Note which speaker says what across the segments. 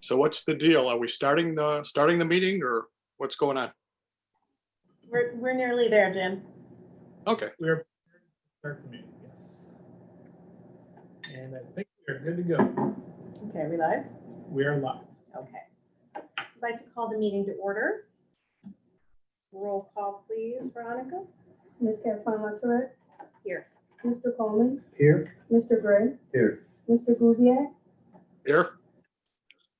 Speaker 1: So what's the deal? Are we starting the meeting, or what's going on?
Speaker 2: We're nearly there, Jim.
Speaker 1: Okay.
Speaker 3: We're start the meeting, yes. And I think we're good to go.
Speaker 2: Okay, are we live?
Speaker 3: We are live.
Speaker 2: Okay. I'd like to call the meeting to order. Roll call, please, Veronica.
Speaker 4: Ms. Caspan-Latorre.
Speaker 2: Here.
Speaker 4: Mr. Coleman.
Speaker 3: Here.
Speaker 4: Mr. Gray.
Speaker 3: Here.
Speaker 4: Mr. Guziak.
Speaker 1: Here.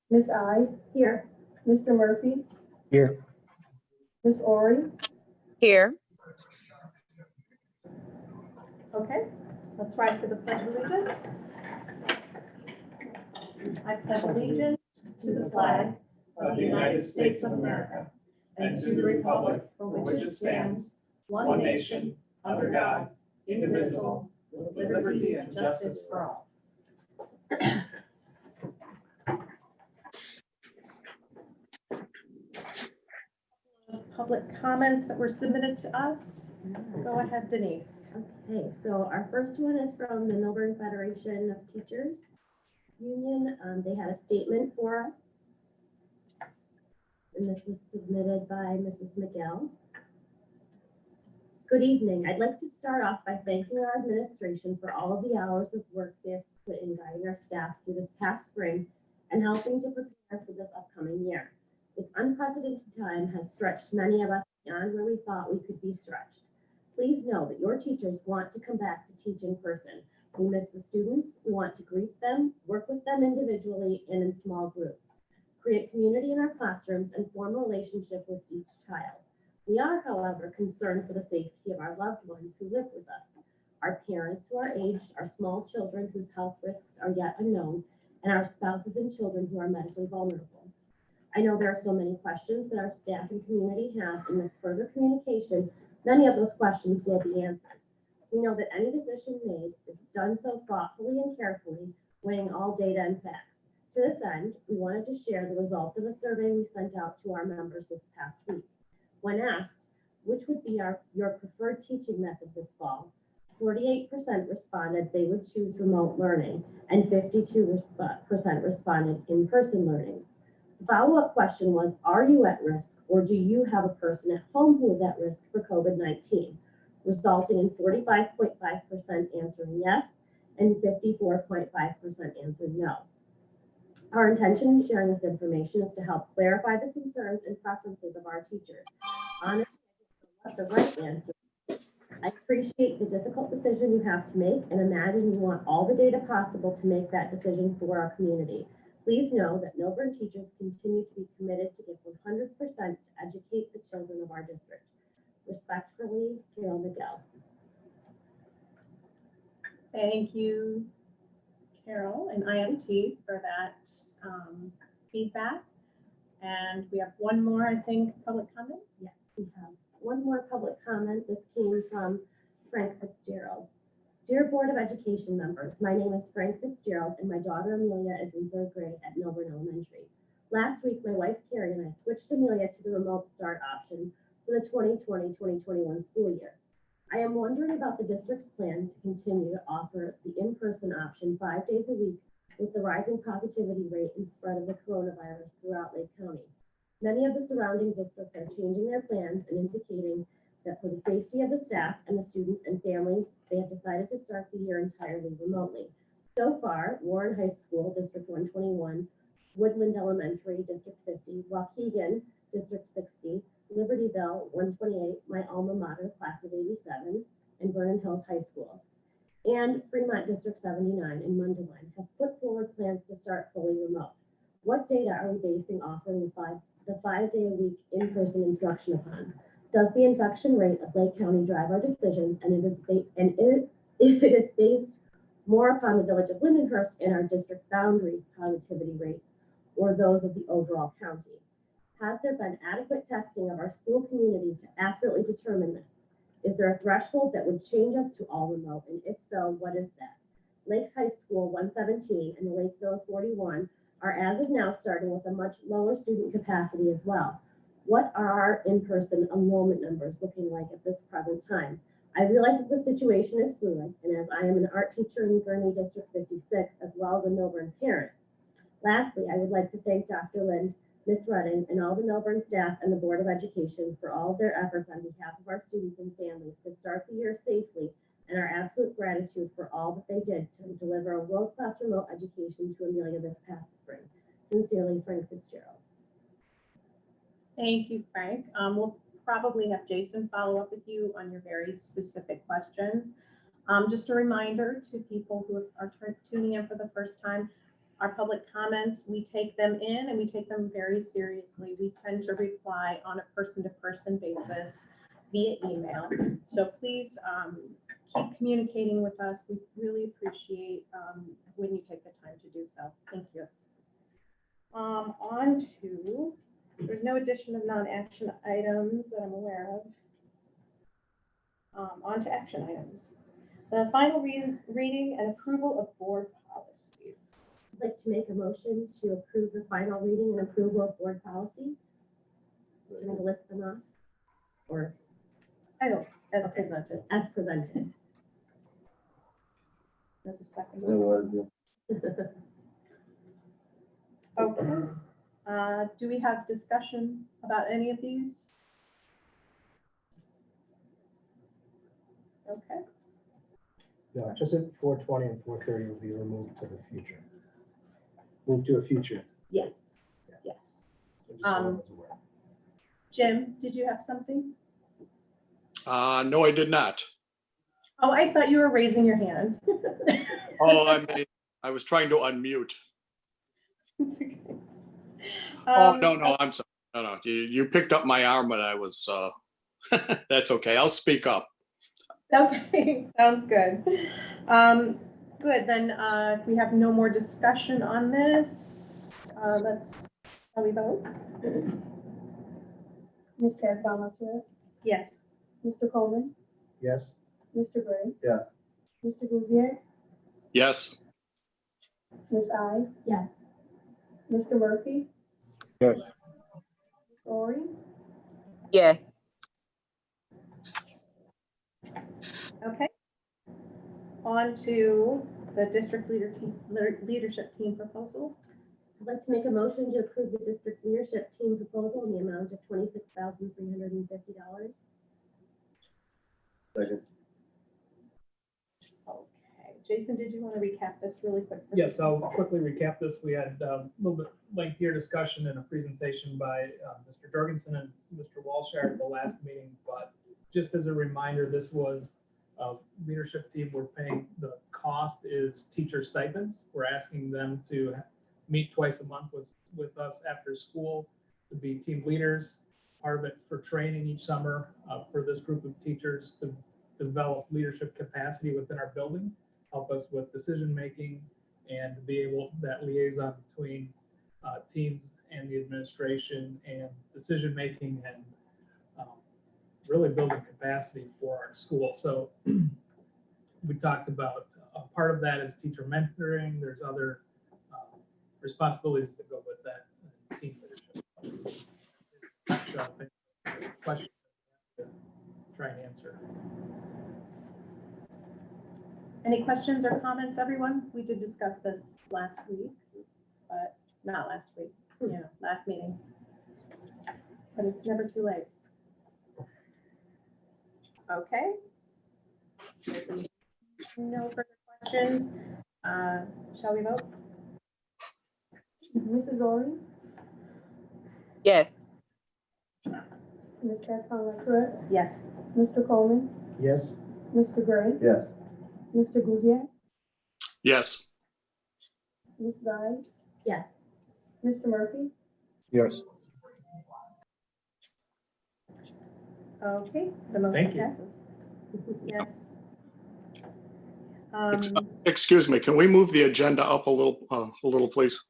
Speaker 4: Ms. I. Here. Mr. Murphy.
Speaker 3: Here.
Speaker 4: Ms. Ori.
Speaker 5: Here.
Speaker 2: Okay, let's rise for the Pledge of Allegiance. I pledge allegiance to the flag of the United States of America and to the republic for which it stands, one nation, under God, indivisible, with liberty and justice for all. Public comments that were submitted to us. Go ahead, Denise.
Speaker 6: Okay, so our first one is from the Millburn Federation of Teachers Union. They had a statement for us. And this was submitted by Mrs. Miguel. Good evening. I'd like to start off by thanking our administration for all of the hours of work they have put in guiding our staff through this past spring and helping to prepare for this upcoming year. This unprecedented time has stretched many of us beyond where we thought we could be stretched. Please know that your teachers want to come back to teach in person. We miss the students. We want to greet them, work with them individually and in small groups, create community in our classrooms, and form a relationship with each child. We are, however, concerned for the safety of our loved ones who live with us, our parents who are aged, our small children whose health risks are yet unknown, and our spouses and children who are medically vulnerable. I know there are so many questions that our staff and community have, and with further communication, many of those questions will be answered. We know that any decision made is done so thoughtfully and carefully, weighing all data and facts. To this end, we wanted to share the results of a survey we sent out to our members this past week. When asked, which would be your preferred teaching method this fall, 48% responded they would choose remote learning, and 52% responded in-person learning. The follow-up question was, are you at risk, or do you have a person at home who is at risk for COVID-19? Resulting in 45.5% answering yes, and 54.5% answered no. Our intention in sharing this information is to help clarify the concerns and preferences of our teachers. Honestly, I think the right answer. I appreciate the difficult decision you have to make and imagine you want all the data possible to make that decision for our community. Please know that Millburn teachers continue to be committed to give 100% to educate the children of our district. Respectfully, Carol Miguel.
Speaker 2: Thank you, Carol and IMT, for that feedback. And we have one more, I think, public comment.
Speaker 6: Yes, we have one more public comment. This came from Frank Fitzgerald. Dear Board of Education members, my name is Frank Fitzgerald and my daughter Amelia is in 3rd grade at Millburn Elementary. Last week, my wife Carrie and I switched Amelia to the remote start option for the 2020-2021 school year. I am wondering about the district's plan to continue to offer the in-person option 5 days a week with the rising positivity rate and spread of the coronavirus throughout Lake County. Many of the surrounding districts are changing their plans and indicating that for the safety of the staff and the students and families, they have decided to start the year entirely remotely. So far, Warren High School, District 121, Woodland Elementary, District 50, Waukegan, District 60, Libertyville, 128, my alma mater, class of 87, and Vernon Hills High Schools, and Fremont District 79 and Mundelein have put forward plans to start fully remote. What data are we basing offering the 5 day a week in-person instruction upon? Does the infection rate of Lake County drive our decisions, and if it is based more upon the village of Lindenhurst and our district boundaries positivity rates, or those of the overall county? Has there been adequate testing of our school community to accurately determine this? Is there a threshold that would change us to all remote, and if so, what is that? Lakes High School 117 and the Lakeville 41 are as of now starting with a much lower student capacity as well. What are our in-person enrollment numbers looking like at this present time? I realize that the situation is fluid, and as I am an art teacher in Gurney District 56, as well as a Millburn parent, Lastly, I would like to thank Dr. Lind, Ms. Rudding, and all the Millburn staff and the Board of Education for all of their efforts on behalf of our students and families to start the year safely, and our absolute gratitude for all that they did to deliver a world-class remote education to Amelia this past spring. Sincerely, Frank Fitzgerald.
Speaker 2: Thank you, Frank. We'll probably have Jason follow up with you on your very specific questions. Just a reminder to people who are tuning in for the first time, our public comments, we take them in and we take them very seriously. We tend to reply on a person-to-person basis via email. So please keep communicating with us. We really appreciate when you take the time to do so. Thank you. On to, there's no addition of non-action items that I'm aware of. On to action items. The final reading and approval of board policies.
Speaker 6: I'd like to make a motion to approve the final reading and approval of board policies. Do you want to list them off? Or
Speaker 2: I don't, as presented.
Speaker 6: as presented?
Speaker 2: As a second. Okay. Do we have discussion about any of these? Okay.
Speaker 5: No, just at 420 and 430 will be removed to the future. Move to a future.
Speaker 2: Yes. Yes.
Speaker 5: So just so everyone's aware.
Speaker 2: Jim, did you have something?
Speaker 1: No, I did not.
Speaker 2: Oh, I thought you were raising your hand.
Speaker 1: Oh, I was trying to unmute.
Speaker 2: Okay.
Speaker 1: Oh, no, I'm sorry. No, you picked up my arm and I was, that's okay. I'll speak up.
Speaker 2: Okay, sounds good. Good, then if we have no more discussion on this, shall we vote?
Speaker 4: Ms. Casbon-Latour,
Speaker 2: Yes.
Speaker 4: Mr. Coleman,
Speaker 5: Yes?
Speaker 4: Mr. Gray.
Speaker 5: Yes.
Speaker 4: Mr. Gouziak,
Speaker 1: Yes.
Speaker 4: Ms. I.
Speaker 6: Yes.
Speaker 4: Mr. Murphy,
Speaker 5: Yes.
Speaker 4: Ms. Ori,
Speaker 7: Yes.
Speaker 2: Okay. On to the district leadership team proposal.
Speaker 6: I'd like to make a motion to approve the district leadership team proposal in the amount of $26,350.
Speaker 5: Second.
Speaker 2: Okay, Jason, did you want to recap this really quick?
Speaker 3: Yes, I'll quickly recap this. We had a little bit lengthier discussion and a presentation by Mr. Jorgensen and Mr. Walshire at the last meeting, but just as a reminder, this was a leadership team. We're paying, the cost is teacher stipends. We're asking them to meet twice a month with us after school to be team leaders. Part of it's for training each summer for this group of teachers to develop leadership capacity within our building, help us with decision-making, and to be able, that liaison between teams and the administration and decision-making and really building capacity for our school. So we talked about a part of that is teacher mentoring. There's other responsibilities that go with that team leadership. Question to try and answer.
Speaker 2: Any questions or comments, everyone? We did discuss this last week, but not last week, yeah, last meeting. But it's never too late. Okay. No further questions. Shall we vote?
Speaker 4: Mrs. Ori,
Speaker 7: Yes.
Speaker 4: Ms. Casbon-Latour,
Speaker 2: Yes.
Speaker 4: Mr. Coleman,
Speaker 5: Yes?
Speaker 4: Mr. Gray,
Speaker 5: Yes.
Speaker 4: Mr. Gouziak,
Speaker 1: Yes.
Speaker 4: Ms. I.
Speaker 6: Yes.
Speaker 4: Mr. Murphy,
Speaker 5: Yes.
Speaker 2: Okay, the motion
Speaker 3: Thank you.
Speaker 2: passes. Yes.
Speaker 1: Excuse me, can we move the agenda up a little, please?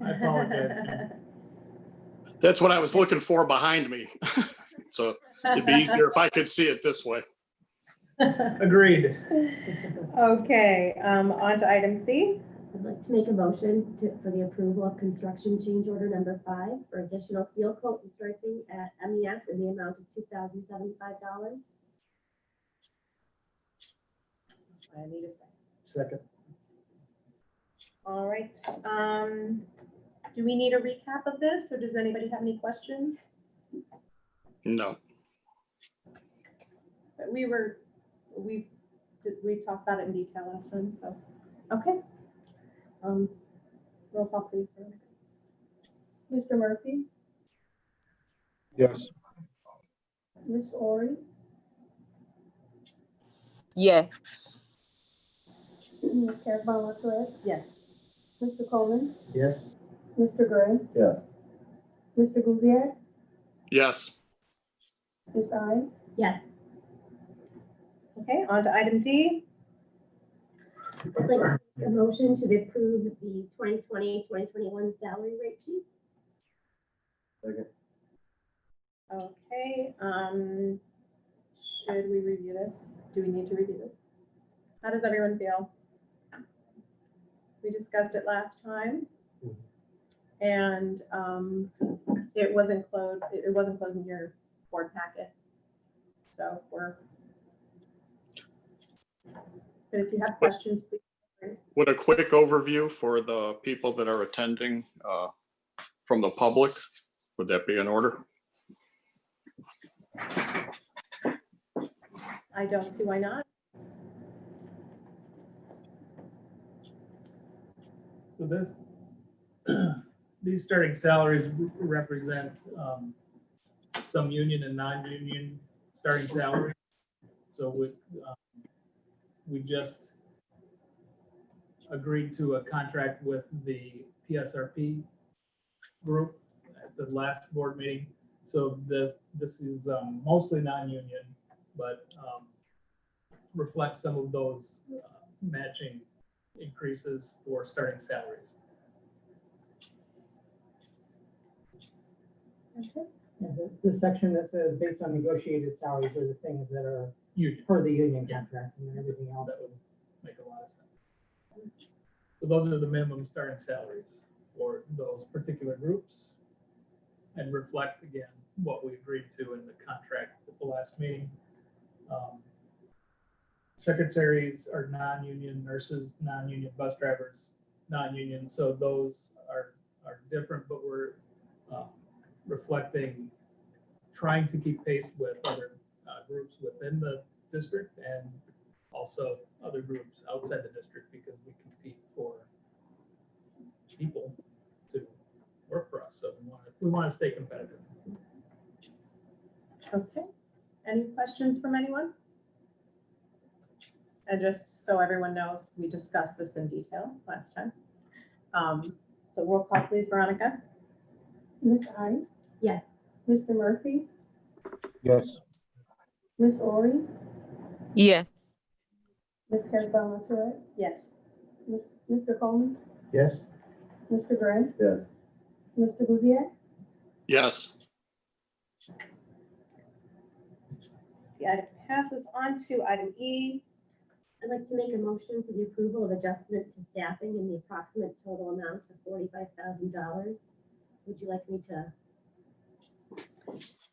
Speaker 3: I apologize.
Speaker 1: That's what I was looking for behind me. So it'd be easier if I could see it this way.
Speaker 3: Agreed.
Speaker 2: Okay, on to item C.
Speaker 6: I'd like to make a motion for the approval of construction change order number 5 for additional seal coat and striping at MES in the amount of $2,075.
Speaker 2: I need a second.
Speaker 5: Second.
Speaker 2: All right. Do we need a recap of this, or does anybody have any questions?
Speaker 1: No.
Speaker 2: We talked about it in detail last time, so, okay. Roll call, please.
Speaker 4: Mr. Murphy,
Speaker 5: Yes.
Speaker 4: Ms. Ori,
Speaker 7: Yes.
Speaker 4: Ms. Casabon Tourette,
Speaker 2: Yes.
Speaker 4: Mr. Coleman,
Speaker 5: Yes.
Speaker 4: Mr. Gray,
Speaker 5: Yes.
Speaker 4: Mr. Guziak,
Speaker 1: Yes.
Speaker 4: Ms. I,
Speaker 6: Yes.
Speaker 2: Okay, on to item D.
Speaker 6: I'd like to make a motion to approve the 2020-2021 salary rate sheet.
Speaker 2: Okay, should we review this? Do we need to review this? How does everyone feel? We discussed it last time. And it wasn't closed in your board packet. So but if you have questions, please.
Speaker 1: Would a quick overview for the people that are attending from the public, would that be in order?
Speaker 2: I don't see why not.
Speaker 3: So these starting salaries represent some union and non-union starting salaries. So we just agreed to a contract with the PSRP group at the last board meeting. So this is mostly non-union, but reflects some of those matching increases for starting salaries.
Speaker 2: Okay.
Speaker 8: Yeah, the section that says based on negotiated salaries are the things that are
Speaker 3: Union.
Speaker 8: per the union contract, and then everything else
Speaker 3: That would
Speaker 8: is.
Speaker 3: make a lot of sense. So those are the minimum starting salaries for those particular groups and reflect again what we agreed to in the contract at the last meeting. Secretaries are non-union, nurses, non-union, bus drivers, non-union. So those are different, but we're reflecting, trying to keep pace with other groups within the district and also other groups outside the district, because we compete for people to work for us. So we want to stay competitive.
Speaker 2: Okay. Any questions from anyone? And just so everyone knows, we discussed this in detail last time. So roll call, please, Veronica.
Speaker 4: Ms. I,
Speaker 6: Yes.
Speaker 4: Mr. Murphy,
Speaker 5: Yes.
Speaker 4: Ms. Ori,
Speaker 7: Yes.
Speaker 4: Ms. Casabon Tourette,
Speaker 2: Yes.
Speaker 4: Mr. Coleman,
Speaker 5: Yes.
Speaker 4: Mr. Gray,
Speaker 5: Yes.
Speaker 4: Mr. Guziak,
Speaker 1: Yes.
Speaker 2: The item passes on to item E.
Speaker 6: I'd like to make a motion for the approval of adjustment to staffing in the approximate total amount of $45,000. Would you like me to?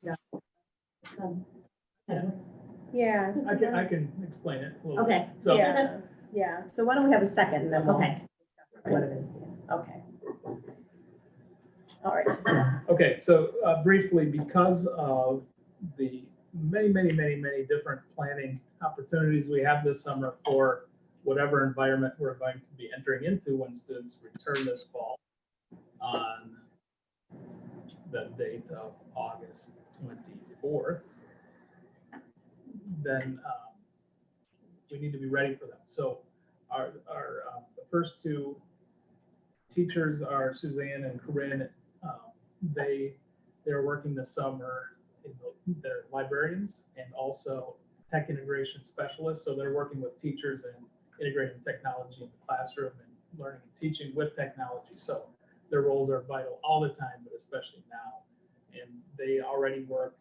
Speaker 6: Yeah.
Speaker 2: Yeah.
Speaker 3: I can explain it a little
Speaker 6: Okay.
Speaker 3: bit. So
Speaker 2: Yeah. So why don't we have a second and then we'll
Speaker 6: Okay.
Speaker 2: discuss what it is. Okay. All right.
Speaker 3: okay, so briefly, because of the many different planning opportunities we have this summer for whatever environment we're going to be entering into when students return this fall on the date of August 24th, then we need to be ready for them. So our the first two teachers are Suzanne and Corinne. They're working this summer. They're librarians and also tech integration specialists. So they're working with teachers and integrating technology in the classroom and learning and teaching with technology. So their roles are vital all the time, but especially now. And they already work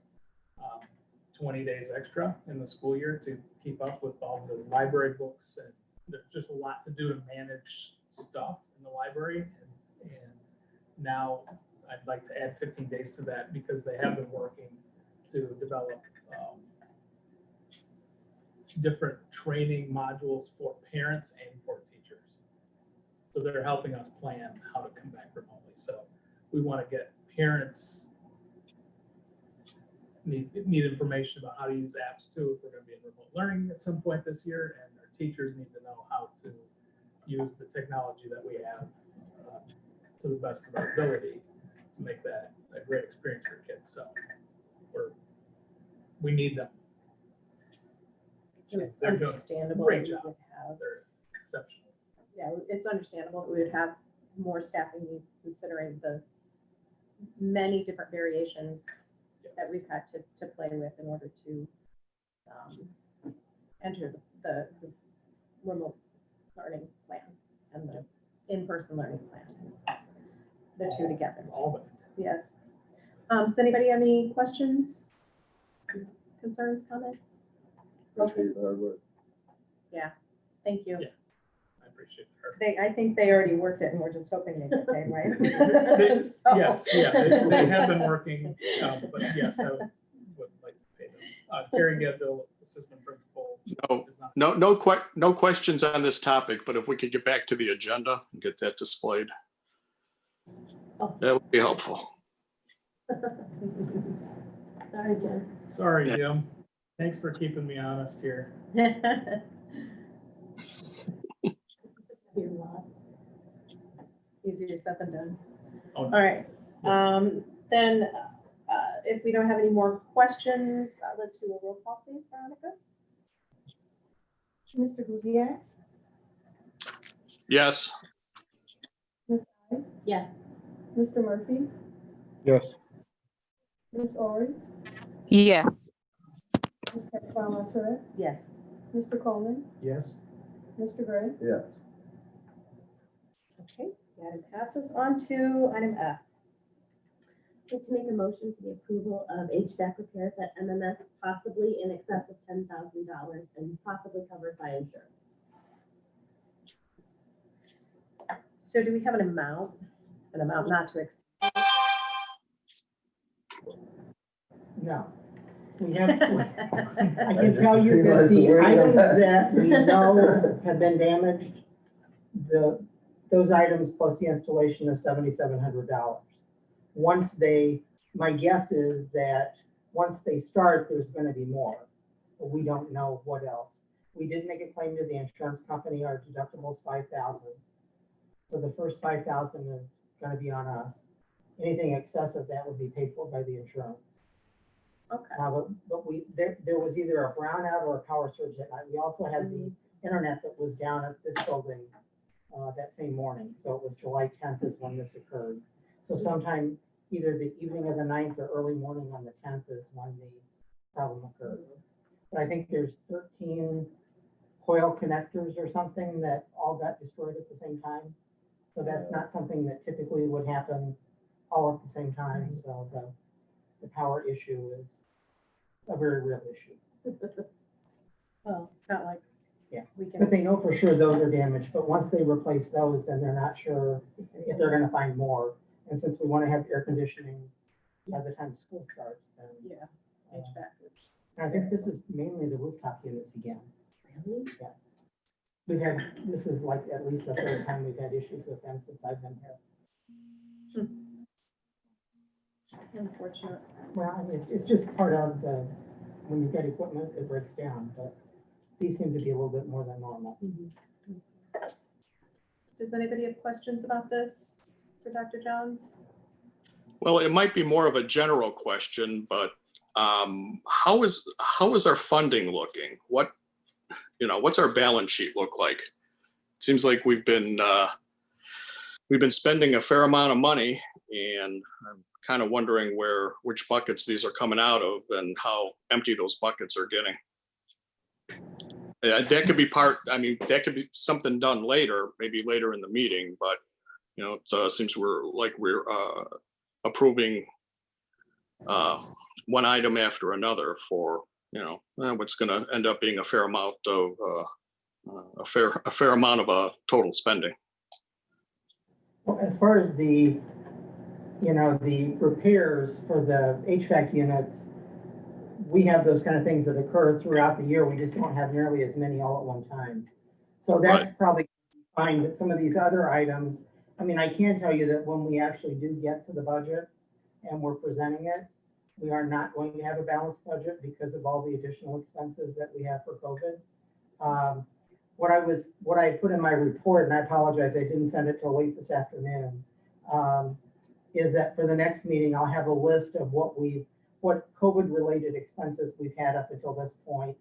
Speaker 3: 20 days extra in the school year to keep up with all the library books. And there's just a lot to do to manage stuff in the library. And now I'd like to add 15 days to that because they have been working to develop different training modules for parents and for teachers. So they're helping us plan how to come back remotely. So we want to get parents need information about how to use apps too, if we're going to be in remote learning at some point this year, and our teachers need to know how to use the technology that we have to the best of our ability to make that a great experience for kids. So we need them.
Speaker 2: And it's
Speaker 3: They're doing a
Speaker 2: understandable.
Speaker 3: great
Speaker 2: that we
Speaker 3: job.
Speaker 2: would have-
Speaker 3: They're exceptional.
Speaker 2: Yeah, it's understandable that we would have more staffing needs considering the many different variations that we've had to play with in order to enter the remote learning plan and the in-person learning plan. The two together.
Speaker 3: All of it.
Speaker 2: Yes. Does anybody have any questions, concerns, comments? Yeah, thank you.
Speaker 3: Yeah. I appreciate her.
Speaker 2: I think they already worked it and we're just hoping they get paid, right? So-
Speaker 3: Yes, yeah, they have been working, but yes, I would like to pay them. Carrie Gedville, assistant principal.
Speaker 1: No,
Speaker 3: is on-
Speaker 1: no questions on this topic, but if we could get back to the agenda and get that displayed, that would be helpful.
Speaker 6: Sorry, Jen.
Speaker 3: Sorry,
Speaker 1: Yeah.
Speaker 3: Jim. Thanks for keeping me honest here.
Speaker 6: You're lost.
Speaker 2: Easier said than done.
Speaker 3: Oh,
Speaker 2: All
Speaker 3: no.
Speaker 2: right, then, if we don't have any more questions, let's do a roll call, please, Veronica.
Speaker 4: Mr. Bouvier,
Speaker 1: Yes.
Speaker 6: Yes.
Speaker 4: Mr. Murphy,
Speaker 5: Yes.
Speaker 4: Ms. Ori,
Speaker 7: Yes.
Speaker 4: Ms. Castillo-Turret,
Speaker 2: Yes.
Speaker 4: Mr. Coleman,
Speaker 5: Yes.
Speaker 4: Mr. Gray,
Speaker 5: Yes.
Speaker 2: Okay, the item passes on to item F.
Speaker 6: I'd like to make a motion for the approval of HVAC repairs at MMS, possibly in excess of $10,000 and possibly covered by insurance.
Speaker 2: So do we have an amount not to exceed?
Speaker 8: No. We have, I can tell you that the items that we know have been damaged, those items plus the installation is $7,700. Once my guess is that once they start, there's gonna be more, but we don't know what else. We did make a claim to the insurance company, our deductible is $5,000. So the first $5,000 is gonna be on us. Anything excess of that would be paid for by the insurance.
Speaker 2: Okay.
Speaker 8: But there was either a brownout or a power surge that night. We also had the internet that was down at this building that same morning. So it was July 10th is when this occurred. So sometime either the evening of the 9th or early morning on the 10th is when the problem occurred. But I think there's 13 coil connectors or something that all got destroyed at the same time. So that's not something that typically would happen all at the same time. So the power issue is a very real issue.
Speaker 2: Well, it's not like.
Speaker 8: Yeah.
Speaker 2: We can.
Speaker 8: But they know for sure those are damaged, but once they replace those, then they're not sure if they're gonna find more. And since we wanna have air conditioning by the time school starts, then.
Speaker 2: Yeah, HVAC is.
Speaker 8: I think this is mainly the rooftop units again.
Speaker 6: Really?
Speaker 8: This is like at least the third time we've had issues with them since I've been here.
Speaker 2: Unfortunate.
Speaker 8: Well, I mean, it's just part of when you've got equipment, it breaks down, but these seem to be a little bit more than normal.
Speaker 2: Does anybody have questions about this for Dr. Johns?
Speaker 1: Well, it might be more of a general question, but how is our funding looking? What's our balance sheet look like? It seems like we've been spending a fair amount of money, and I'm kind of wondering which buckets these are coming out of and how empty those buckets are getting. That could be that could be something done later, maybe later in the meeting, but it seems we're approving one item after another for what's going to end up being a fair amount of a fair amount of total spending.
Speaker 8: Well, as far as the repairs for the HVAC units, we have those kind of things that occur throughout the year. We just don't have nearly as many all at one time. So that's
Speaker 1: Right.
Speaker 8: probably fine, but some of these other items, I mean, I can tell you that when we actually do get to the budget and we're presenting it, we are not going to have a balanced budget because of all the additional expenses that we have for COVID. What I put in my report, and I apologize, I didn't send it till late this afternoon, is that for the next meeting, I'll have a list of what COVID-related expenses we've had up until this point.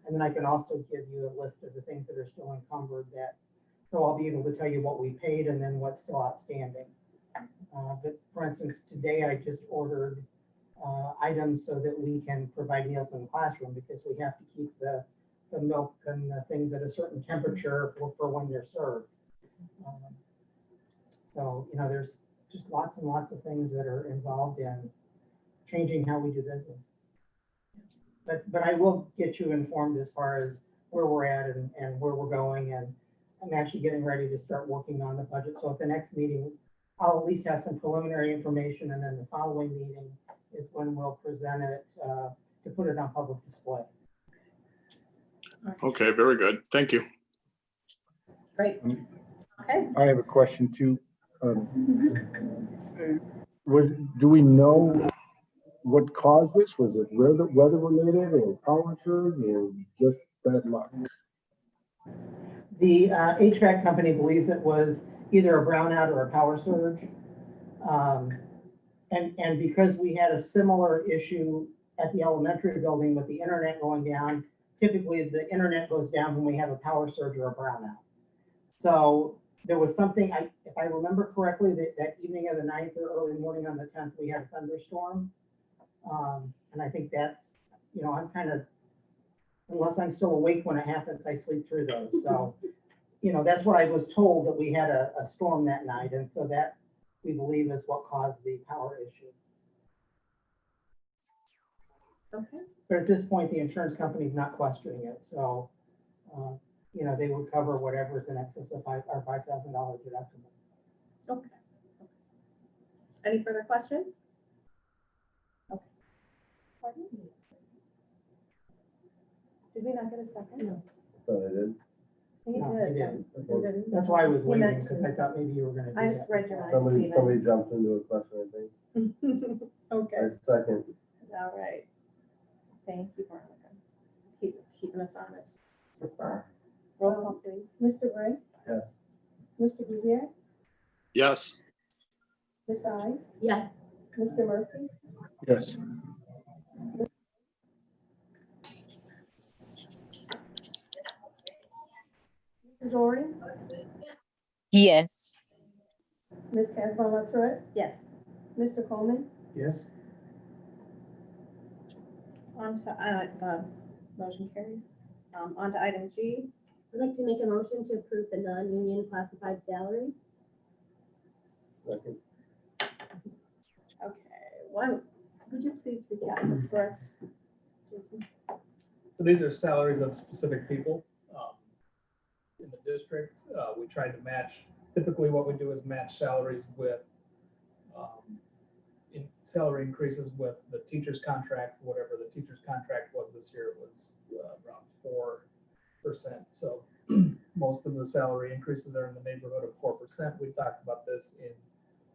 Speaker 8: And then I can also give you a list of the things that are still encumbered so I'll be able to tell you what we paid and then what's still outstanding. But for instance, today I just ordered items so that we can provide meals in the classroom because we have to keep the milk and the things at a certain temperature for when they're served. So, there's just lots and lots of things that are involved in changing how we do business. But I will get you informed as far as where we're at and where we're going. And I'm actually getting ready to start working on the budget. So at the next meeting, I'll at least have some preliminary information. And then the following meeting is when we'll present it to put it on public display.
Speaker 1: Okay, very good. Thank you.
Speaker 2: Great. Okay.
Speaker 9: I have a question too. Do we know what caused this? Was it weather related or power surge or just bad luck?
Speaker 8: The HVAC company believes it was either a brownout or a power surge. And because we had a similar issue at the elementary building with the internet going down, typically the internet goes down when we have a power surge or a brownout. So there was something, if I remember correctly, that evening of the 9th or early morning on the 10th, we had a thunderstorm. And I think that's, I'm kind of, unless I'm still awake when it happens, I sleep through those. So, that's what I was told, that we had a storm that night. And so that we believe is what caused the power issue.
Speaker 2: Okay.
Speaker 8: But at this point, the insurance company's not questioning it. So, they would cover whatever's in excess of $5,000 deductible.
Speaker 2: Okay. Any further questions? Okay. Pardon me? Did we not get a second? No.
Speaker 9: Thought I did.
Speaker 2: You
Speaker 8: No,
Speaker 2: did.
Speaker 8: you didn't.
Speaker 2: You didn't.
Speaker 8: That's why I was
Speaker 2: You
Speaker 8: waiting,
Speaker 2: meant
Speaker 8: because
Speaker 2: to.
Speaker 8: I thought maybe you were gonna do
Speaker 2: I
Speaker 8: that.
Speaker 2: just read your mind.
Speaker 9: Somebody jumped into a question, I think.
Speaker 2: Okay,
Speaker 9: Second.
Speaker 2: all right. Thank you, Veronica. Keeping us honest. Roll call, please.
Speaker 4: Mr. Gray,
Speaker 9: Yes.
Speaker 4: Mr. Buziak,
Speaker 1: Yes.
Speaker 4: Ms. I,
Speaker 6: Yes.
Speaker 4: Mr. Murphy,
Speaker 9: Yes.
Speaker 4: Mrs. Ori,
Speaker 7: Yes.
Speaker 4: Ms. Casban Latourette,
Speaker 2: Yes.
Speaker 4: Mr. Coleman,
Speaker 5: Yes.
Speaker 2: On to, motion carries. On to item G.
Speaker 6: I'd like to make a motion to approve the non-union classified salaries.
Speaker 9: Second.
Speaker 2: Okay, would you please recap this for us, Jason?
Speaker 3: So these are salaries of specific people in the district. We tried to match, typically what we do is match salaries with salary increases with the teacher's contract, whatever the teacher's contract was this year, it was around 4%. So most of the salary increases are in the neighborhood of 4%. We talked about this in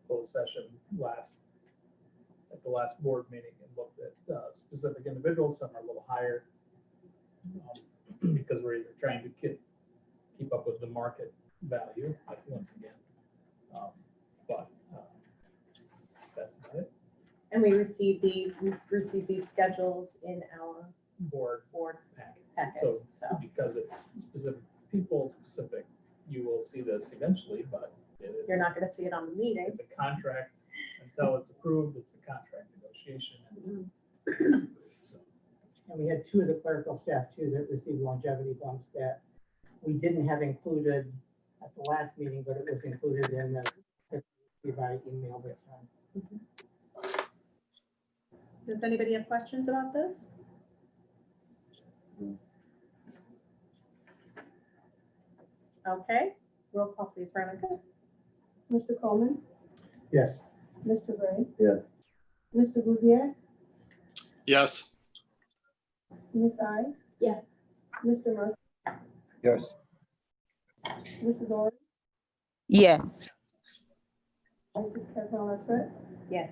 Speaker 3: closed session at the last board meeting and looked at specific individuals. Some are a little higher because we're either trying to keep up with the market value, like once again. But that's about it.
Speaker 2: And we received these schedules in our
Speaker 3: Board
Speaker 2: board
Speaker 3: packets.
Speaker 2: packets,
Speaker 3: So
Speaker 2: so.
Speaker 3: because it's specific people, specific, you will see this eventually, but it is.
Speaker 2: You're not gonna see it on the meeting.
Speaker 3: It's a contract until it's approved. It's a contract negotiation. And so,
Speaker 8: And we had 2 of the clerical staff too that received longevity bumps that we didn't have included at the last meeting, but it was included in the by email this time.
Speaker 2: Does anybody have questions about this? Okay, roll call please, Veronica.
Speaker 4: Mr. Coleman,
Speaker 5: Yes.
Speaker 4: Mr. Gray,
Speaker 9: Yes.
Speaker 4: Mr. Buziak,
Speaker 1: Yes.
Speaker 4: Ms. I,
Speaker 6: Yes.
Speaker 4: Mr. Murphy,
Speaker 9: Yes.
Speaker 4: Mrs. Ori,
Speaker 7: Yes.
Speaker 4: Mrs. Cavanagh Trent,
Speaker 2: Yes.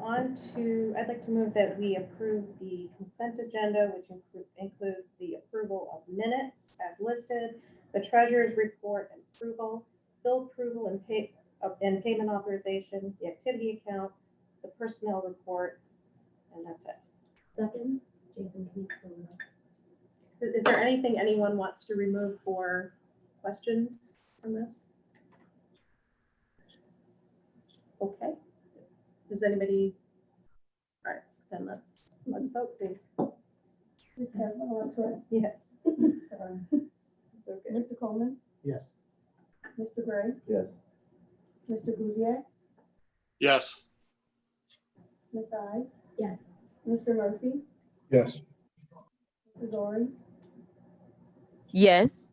Speaker 2: I'd like to move that we approve the consent agenda, which includes the approval of minutes as listed, the treasurer's report and approval, bill approval and payment authorization, the activity account, the personnel report, and that's it.
Speaker 6: Second, Jason, can you scroll up?
Speaker 2: Is there anything anyone wants to remove for questions from this? Okay. Does anybody? All right, then let's vote, please.
Speaker 4: Ms. Cavanagh Trent,
Speaker 2: Yes.
Speaker 4: sorry.
Speaker 2: Okay.
Speaker 4: Mr. Coleman,
Speaker 5: Yes.
Speaker 4: Mr. Gray,
Speaker 9: Yes.
Speaker 4: Mr. Buziak,
Speaker 1: Yes.
Speaker 4: Ms. I,
Speaker 6: Yes.
Speaker 4: Mr. Murphy,
Speaker 9: Yes.
Speaker 4: Mr. Dory,
Speaker 7: Yes.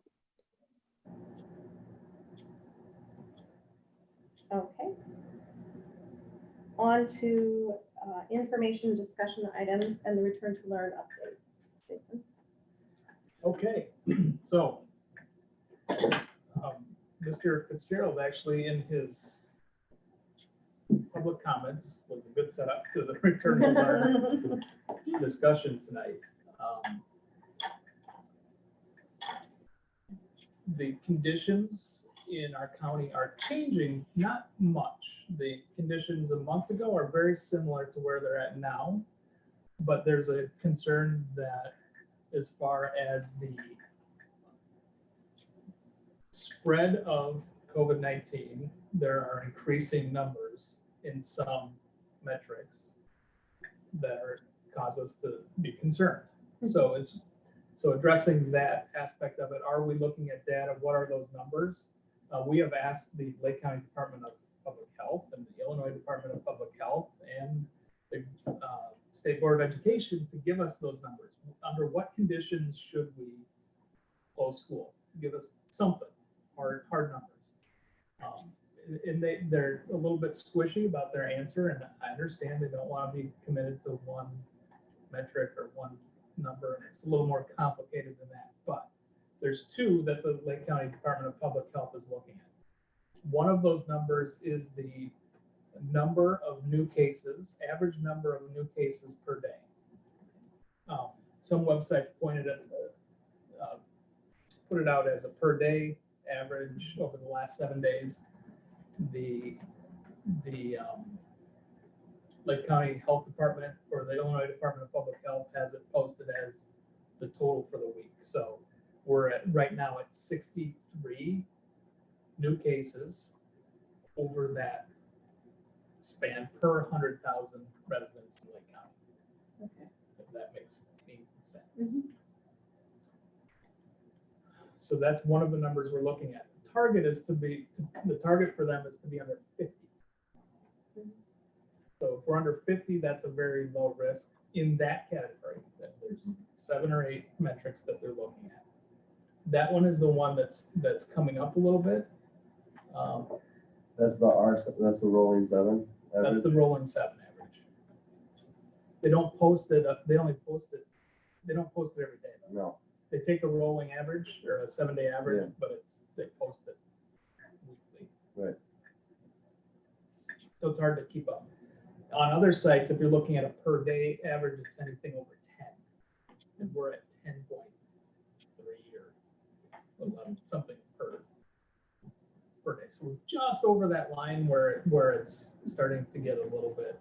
Speaker 2: Okay. On to information discussion items and the return to learn update. Jason?
Speaker 3: Okay, so Mr. Fitzgerald actually in his public comments was a good setup to the return to learn discussion tonight. The conditions in our county are changing, not much. The conditions a month ago are very similar to where they're at now, but there's a concern that as far as the spread of COVID-19, there are increasing numbers in some metrics that cause us to be concerned. So addressing that aspect of it, are we looking at data? What are those numbers? We have asked the Lake County Department of Public Health and the Illinois Department of Public Health and the State Board of Education to give us those numbers. Under what conditions should we close school? Give us something, hard numbers. And they're a little bit squishy about their answer, and I understand they don't want to be committed to one metric or one number, and it's a little more complicated than that. But there's two that the Lake County Department of Public Health is looking at. One of those numbers is the number of new cases, average number of new cases per day. Some websites pointed at put it out as a per day average over the last 7 days. The Lake County Health Department or the Illinois Department of Public Health has it posted as the total for the week. So we're right now at 63 new cases over that span per 100,000 residents in Lake County.
Speaker 2: Okay.
Speaker 3: If that makes any sense.
Speaker 2: Mhm.
Speaker 3: So that's one of the numbers we're looking at. The target for them is to be under 50. So if we're under 50, that's a very low risk in that category. There's 7 or 8 metrics that they're looking at. That one is the one that's coming up a little bit.
Speaker 9: That's the rolling 7.
Speaker 3: That's the rolling 7 average. They don't post it. They only post it. They don't post it every day.
Speaker 9: No.
Speaker 3: They take a rolling average or a 7-day average,
Speaker 9: Yeah.
Speaker 3: but they post it weekly.
Speaker 9: Right.
Speaker 3: So it's hard to keep up. On other sites, if you're looking at a per day average, it's anything over 10. And we're at 10.3 or 11, something per day. So we're just over that line where it's starting to get a little bit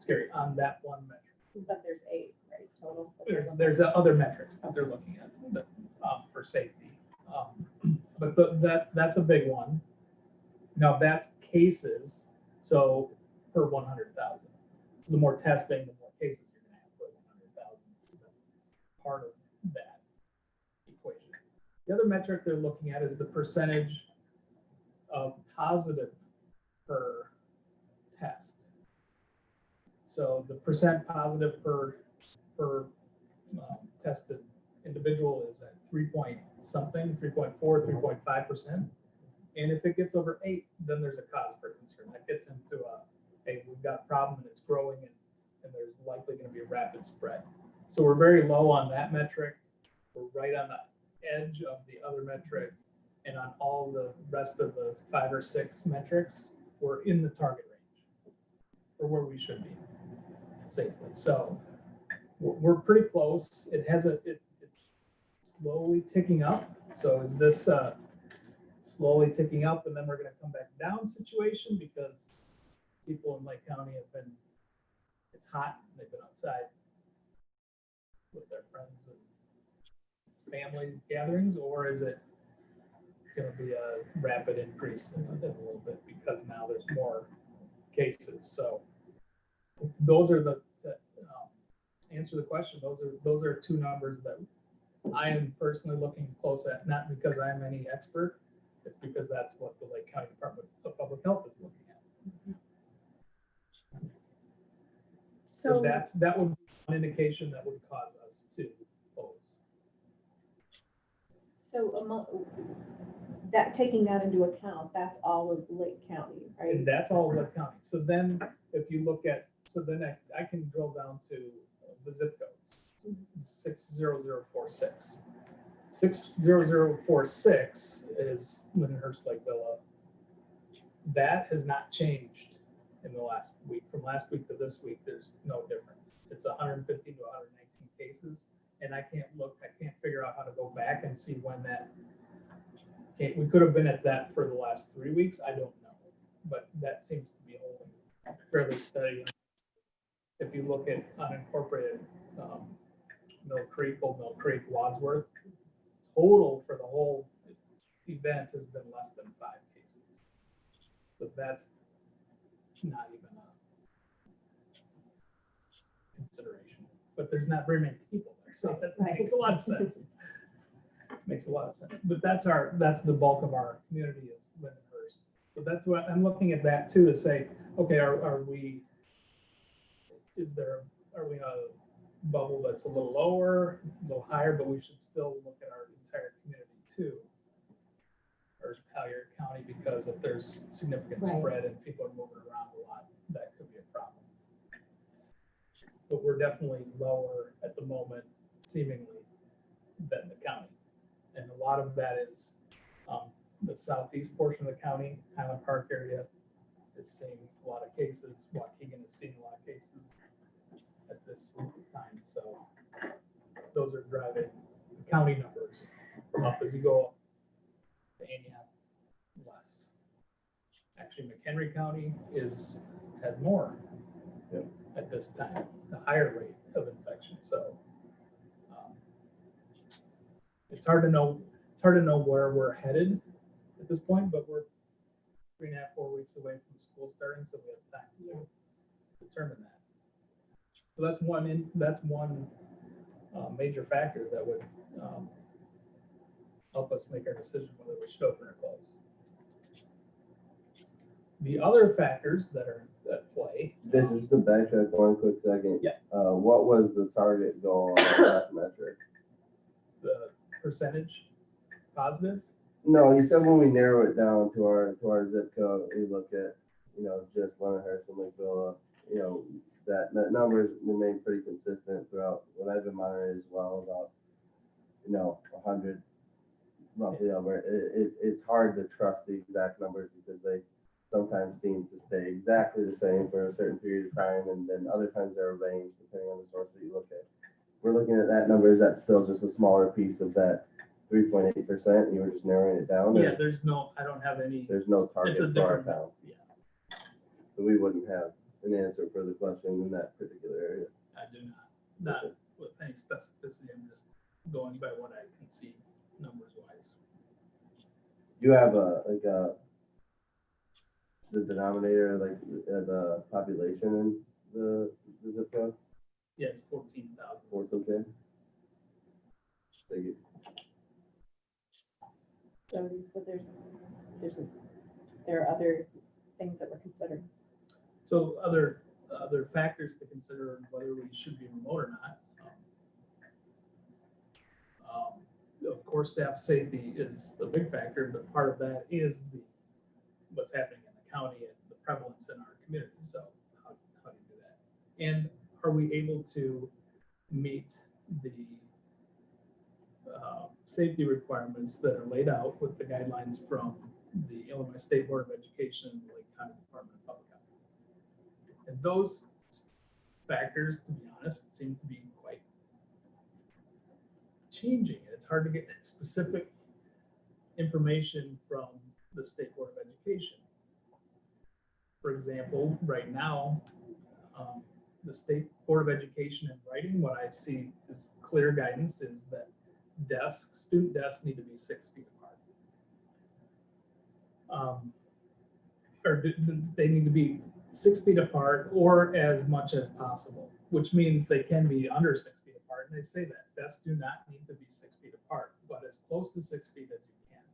Speaker 3: scary on that one metric.
Speaker 2: But there's 8, right, total?
Speaker 3: There's other metrics that they're looking at for safety. But that's a big one. Now that's cases, so per 100,000. The more testing, the more cases you're gonna have per 100,000. So that's part of that equation. The other metric they're looking at is the percentage of positive per test. So the percent positive per tested individual is at 3.4, 3.5%. And if it gets over 8, then there's a cause for concern. That gets into hey, we've got a problem and it's growing and there's likely going to be a rapid spread. So we're very low on that metric. We're right on the edge of the other metric. And on all the rest of the 5 or 6 metrics, we're in the target range for where we should be safely. So we're pretty close. It's slowly ticking up. So is this slowly ticking up and then we're going to come back down situation because people in Lake County it's hot and they've been outside with their friends and family gatherings, or is it going to be a rapid increase in a little bit because now there's more cases? So those are to answer the question, those are 2 numbers that I am personally looking close at, not because I'm any expert, it's because that's what the Lake County Department of Public Health is looking at. So that would be an indication that would cause us to close.
Speaker 2: So that, taking that into account, that's all of Lake County, right?
Speaker 3: And that's all Lake County. So then if you look at, so then I can drill down to the zip codes, 60046. 60046 is Lindenhurst Lake Villa. That has not changed in the last week. From last week to this week, there's no difference. It's 150 to 119 cases. And I can't figure out how to go back and see when that, we could have been at that for the last 3 weeks. I don't know, but that seems to be holding fairly steady. If you look at unincorporated Mill Creek, Old Mill Creek, Wadsworth, total for the whole event has been less than 5 cases. So that's not even a consideration. But there's not very many people there, so that makes a lot of sense. Makes a lot of sense. But that's the bulk of our community is Lindenhurst. So that's what I'm looking at that too to say, okay, are we a bubble that's a little lower, a little higher, but we should still look at our entire community too, or entire county, because if there's significant spread and people are moving around a lot, that could be a problem. But we're definitely lower at the moment, seemingly, than the county. And a lot of that is the southeast portion of the county, Highland Park area is seeing a lot of cases. Waukegan is seeing a lot of cases at this time. So those are driving the county numbers up as you go up to Antioch, less. Actually, McHenry County has more at this time, the higher rate of infection. So it's hard to know where we're headed at this point, but we're 3.5, 4 weeks away from school starting, so we have time to determine that. So that's one major factor that would help us make our decision whether we should open or close. The other factors that are at play.
Speaker 10: Just to backtrack 1 quick second.
Speaker 3: Yeah.
Speaker 10: What was the target goal on the last metric?
Speaker 3: The percentage positives.
Speaker 10: No, you said when we narrow it down to our zip code, we look at, just Lindenhurst and Lakeville, that numbers remain pretty consistent throughout what I've been monitoring as well, about 100 roughly over. It's hard to trust the exact numbers because they sometimes seem to stay exactly the same for a certain period of time, and then other times they're a range depending on the source that you look at. We're looking at that numbers, that's still just a smaller piece of that 3.8%, and you were just narrowing it down.
Speaker 3: Yeah, I don't have any.
Speaker 10: There's no target for our
Speaker 3: different
Speaker 10: town.
Speaker 3: Yeah,
Speaker 10: So we wouldn't have an answer for the question in that particular area.
Speaker 3: I do not with any specificity. I'm just going by what I can see numbers wise.
Speaker 10: You have the denominator, the population in the zip code?
Speaker 3: Yeah, it's 14,000.
Speaker 10: 14K? Thank you.
Speaker 2: So you said there are other things that we're considering.
Speaker 3: So other factors to consider whether we should be remote or not. Of course, staff safety is a big factor, but part of that is what's happening in the county and the prevalence in our community. So how do you do that? And are we able to meet the safety requirements that are laid out with the guidelines from the Illinois State Board of Education and the Lake County Department of Public Health. And those factors, to be honest, seem to be quite changing. It's hard to get specific information from the State Board of Education. For example, right now, the State Board of Education in writing, what I see is clear guidance is that student desks need to be 6 feet apart. Or they need to be 6 feet apart or as much as possible, which means they can be under 6 feet apart. And they say that desks do not need to be 6 feet apart, but as close to 6 feet as you can,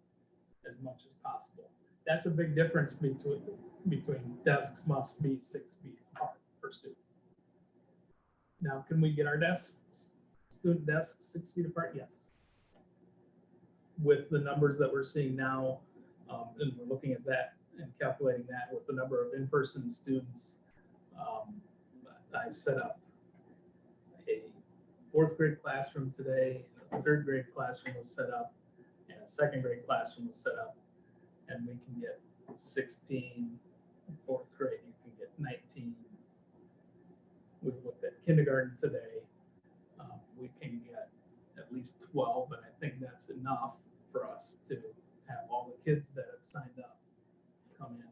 Speaker 3: as much as possible. That's a big difference between desks must be 6 feet apart per student. Now, can we get our desks, student desks, 6 feet apart? Yes. With the numbers that we're seeing now, and we're looking at that and calculating that with the number of in-person students, I set up a 4th grade classroom today, a 3rd grade classroom was set up, and a 2nd grade classroom was set up, and we can get 16 in 4th grade, you can get 19. We've looked at kindergarten today. We can get at least 12, and I think that's enough for us to have all the kids that have signed up come in.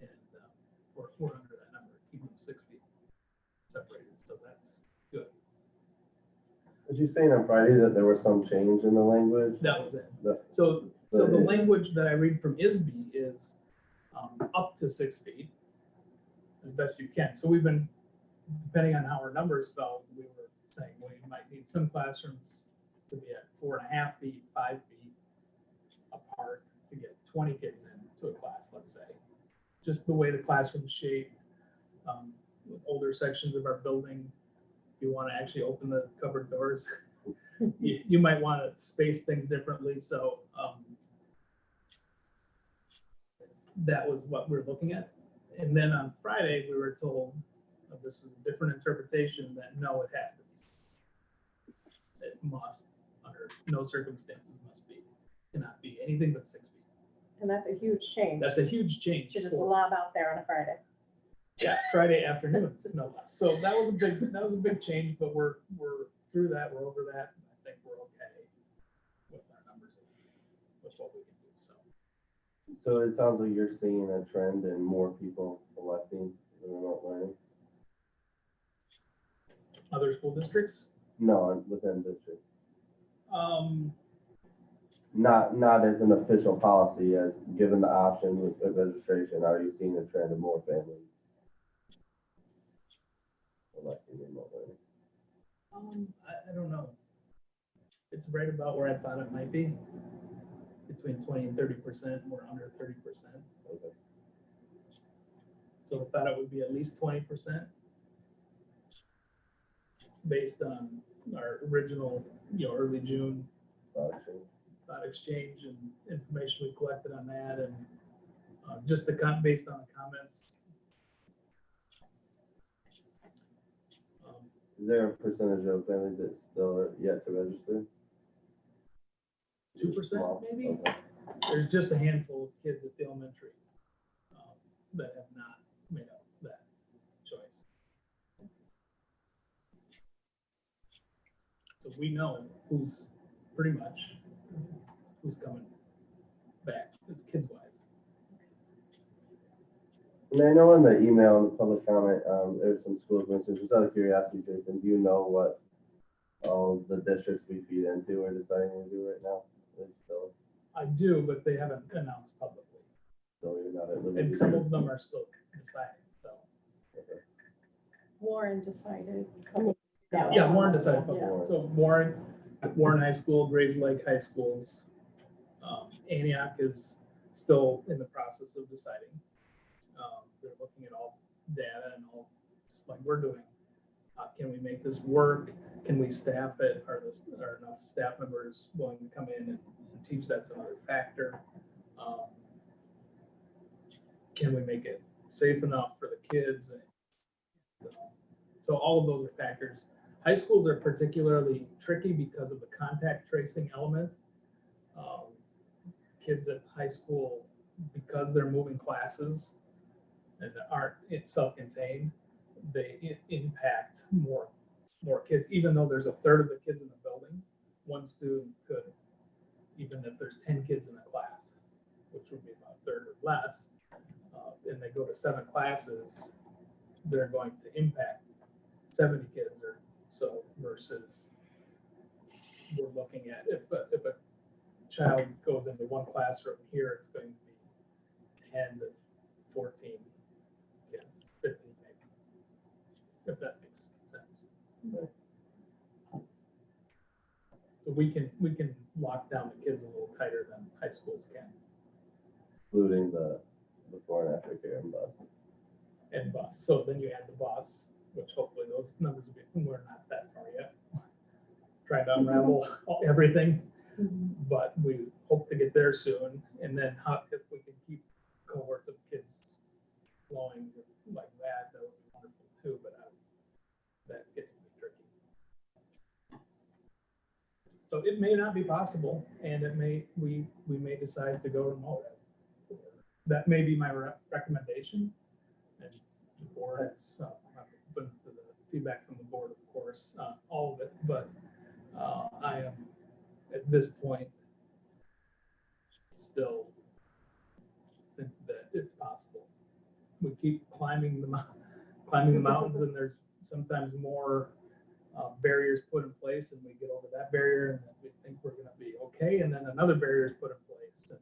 Speaker 3: And we're under that number, keep them 6 feet separated, so that's good.
Speaker 10: Was you saying on Friday that there was some change in the language?
Speaker 3: That was it.
Speaker 10: The-
Speaker 3: So the language that I read from ISB is up to 6 feet as best you can. So we've been, depending on how our numbers fell, we were saying, well, you might need some classrooms to be at 4.5 feet, 5 feet apart to get 20 kids into a class, let's say. Just the way the classroom's shaped, with older sections of our building, if you want to actually open the cupboard doors, you might want to space things differently. So that was what we're looking at. And then on Friday, we were told this was a different interpretation, that no, it has to be. It must, under no circumstances must be, cannot be anything but 6 feet.
Speaker 2: And that's a huge change
Speaker 3: That's a huge change.
Speaker 2: to just
Speaker 3: for-
Speaker 2: lob out there on a Friday.
Speaker 3: Yeah, Friday afternoon, no less. So that was a big change, but we're through that, we're over that. I think we're okay with our numbers, with what we can do, so.
Speaker 10: So it sounds like you're seeing a trend in more people electing remote learning?
Speaker 3: Other school districts?
Speaker 10: No, within district.
Speaker 3: Um,
Speaker 10: Not as an official policy, as given the option with registration, are you seeing a trend of more families electing remote learning?
Speaker 3: I don't know. It's right about where I thought it might be, between 20 and 30%, we're under 30%.
Speaker 10: Okay.
Speaker 3: So I thought it would be at least 20%. Based on our original, early June thought exchange and information we collected on that, and just based on the comments.
Speaker 10: Is there a percentage of families that still are yet to register?
Speaker 3: 2% maybe?
Speaker 10: Okay.
Speaker 3: There's just a handful of kids at the elementary that have not made up that choice. So we know who's pretty much who's coming back, it's kids wise.
Speaker 10: And I know in the email and the public comment, there's some schools, for instance, just out of curiosity, Jason, do you know what all of the districts we feed into are deciding to do right now? Still,
Speaker 3: I do, but they haven't announced publicly.
Speaker 10: so you're not at liberty.
Speaker 3: And some of them are still deciding, so.
Speaker 10: Okay.
Speaker 2: Warren decided.
Speaker 3: Yeah, Warren decided publicly.
Speaker 10: Yeah.
Speaker 3: So Warren High School, Grays Lake High Schools. Antioch is still in the process of deciding. They're looking at all data and all, just like we're doing. Can we make this work? Can we staff it? Are enough staff members willing to come in and teach? That's another factor. Can we make it safe enough for the kids? So all of those are factors. High schools are particularly tricky because of the contact tracing element. Kids at high school, because they're moving classes and aren't self-contained, they impact more kids, even though there's a third of the kids in the building. One student could, even if there's 10 kids in a class, which would be about a third or less, and they go to 7 classes, they're going to impact 70 kids or so, versus we're looking at if a child goes into one classroom here, it's going to be 10 to 14 kids, 15 maybe, if that makes sense. So we can lock down the kids a little tighter than high schools can.
Speaker 10: Including the before and after care and bus.
Speaker 3: And bus. So then you add the bus, which hopefully those numbers will be, we're not that far yet. Trying to unravel everything, but we hope to get there soon. And then if we can keep cohorts of kids flowing like that, that would be wonderful too, but that gets to be tricky. So it may not be possible, and we may decide to go remote. That may be my recommendation. And the board is open to the feedback from the board, of course, all of it. But I am at this point still think that it's possible. We keep climbing the mountains, and there's sometimes more barriers put in place, and we get over that barrier, and we think we're going to be okay, and then another barrier is put in place, and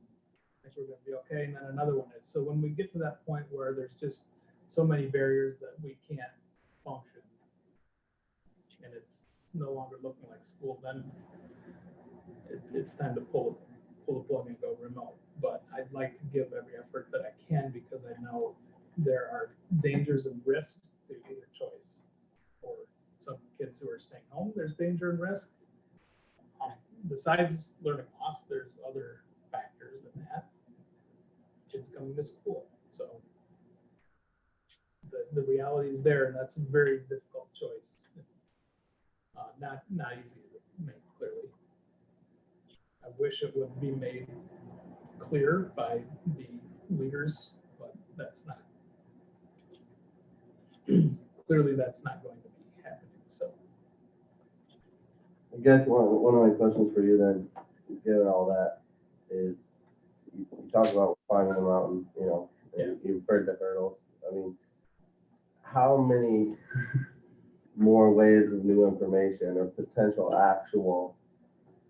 Speaker 3: think we're going to be okay, and then another one is. So when we get to that point where there's just so many barriers that we can't function, and it's no longer looking like school, then it's time to pull the plug and go remote. But I'd like to give every effort that I can, because I know there are dangers and risks to either choice. For some kids who are staying home, there's danger and risk. Besides learning loss, there's other factors in that. Kids coming to school, so the reality is there, and that's a very difficult choice. Not easy to make clearly. I wish it would be made clear by the leaders, but that's not. Clearly, that's not going to be happening. So,
Speaker 10: I guess one of my questions for you then, given all that, is you talk about climbing the mountain, you know, and you've heard the hurdles. I mean, how many more waves of new information or potential actual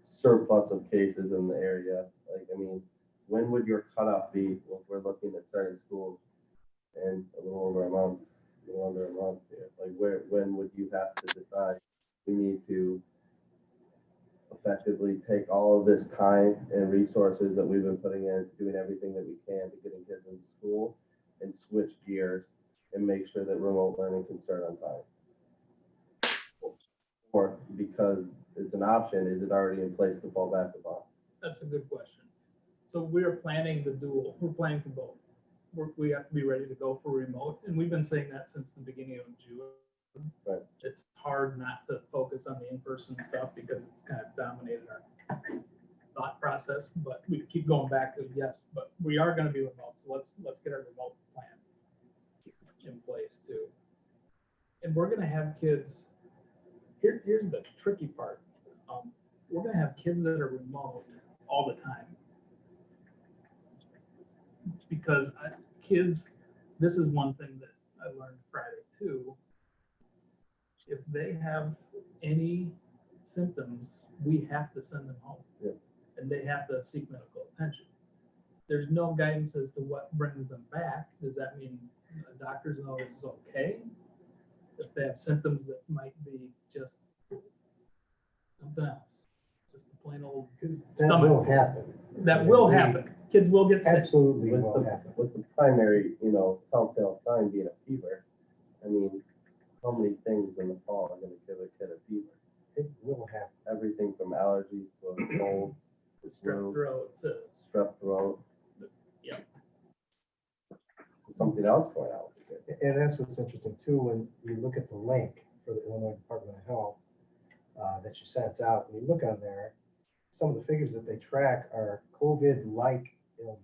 Speaker 10: surplus of cases in the area? Like, I mean, when would your cutoff be if we're looking at starting school in a little under a month here? Like, when would you have to decide we need to effectively take all of this time and resources that we've been putting in, doing everything that we can to getting kids into school, and switch gears and make sure that remote learning can start on time? Or because it's an option, is it already in place to fall back upon?
Speaker 3: that's a good question. So we're planning the dual. We're planning for both. We have to be ready to go for remote, and we've been saying that since the beginning of June.
Speaker 10: Right.
Speaker 3: It's hard not to focus on the in-person stuff because it's kind of dominated our thought process, but we keep going back to yes, but we are going to be remote. So let's get our remote plan in place too. And we're going to have kids. Here's the tricky part. We're going to have kids that are remote all the time, because kids, this is one thing that I learned Friday too. If they have any symptoms, we have to send them home.
Speaker 10: Yeah.
Speaker 3: And they have to seek medical attention. There's no guidance as to what brings them back. Does that mean doctors know it's okay? If they have symptoms that might be just something else, just a plain old
Speaker 5: That
Speaker 3: stomach.
Speaker 5: will happen.
Speaker 3: That will happen. Kids will get sick.
Speaker 5: Absolutely will happen.
Speaker 10: With the primary, telltale sign being a fever. I mean, how many things in the fall are going to give a kid a fever?
Speaker 5: It will happen.
Speaker 10: Everything from allergies to a cold, to
Speaker 3: Strep throat to
Speaker 10: strep throat.
Speaker 3: Yeah.
Speaker 10: Something else going on with the kid.
Speaker 5: And that's what's interesting too, when you look at the link for the Illinois Department of Health that you sent out. When you look on there, some of the figures that they track are COVID-like illness.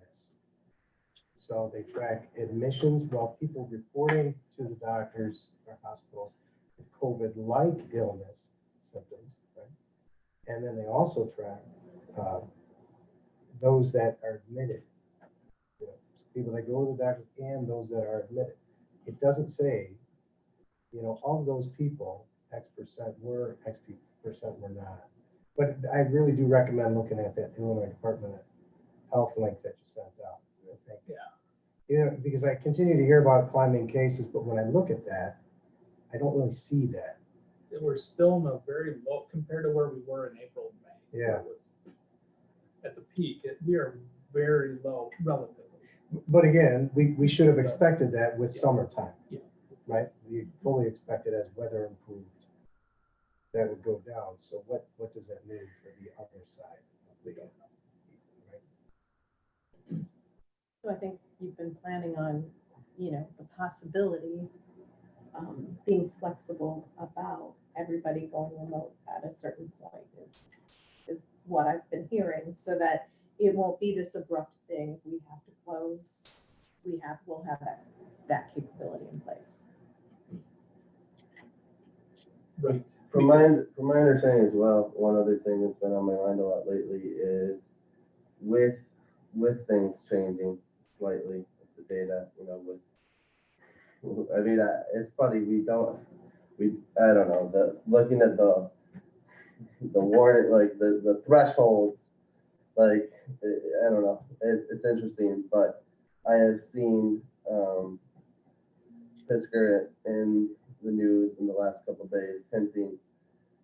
Speaker 5: So they track admissions, while people reporting to the doctors or hospitals with COVID-like illness symptoms, right? And then they also track those that are admitted, you know, people that go to the doctor and those that are admitted. It doesn't say, you know, of those people, X percent were, X percent were not. But I really do recommend looking at that Illinois Department of Health link that you sent out. I think.
Speaker 3: Yeah.
Speaker 5: You know, because I continue to hear about climbing cases, but when I look at that, I don't really see that.
Speaker 3: We're still in a very low compared to where we were in April, May.
Speaker 5: Yeah.
Speaker 3: It was at the peak, we are very low relatively.
Speaker 5: But again, we should have expected that with summertime.
Speaker 3: Yeah.
Speaker 5: Right? We fully expected as weather improved, that would go down. So what does that mean for the other side of the, right?
Speaker 2: So I think you've been planning on, you know, the possibility, being flexible about everybody going remote at a certain point is what I've been hearing, so that it won't be this abrupt thing. We have to close. We'll have that capability in place.
Speaker 3: Right.
Speaker 10: From my understanding as well, one other thing that's been on my mind a lot lately is with things changing slightly, with the data, you know, I mean, it's funny, I don't know, looking at the warning, like the thresholds, like, I don't know, it's interesting, but I have seen Fisker in the news in the last couple of days hinting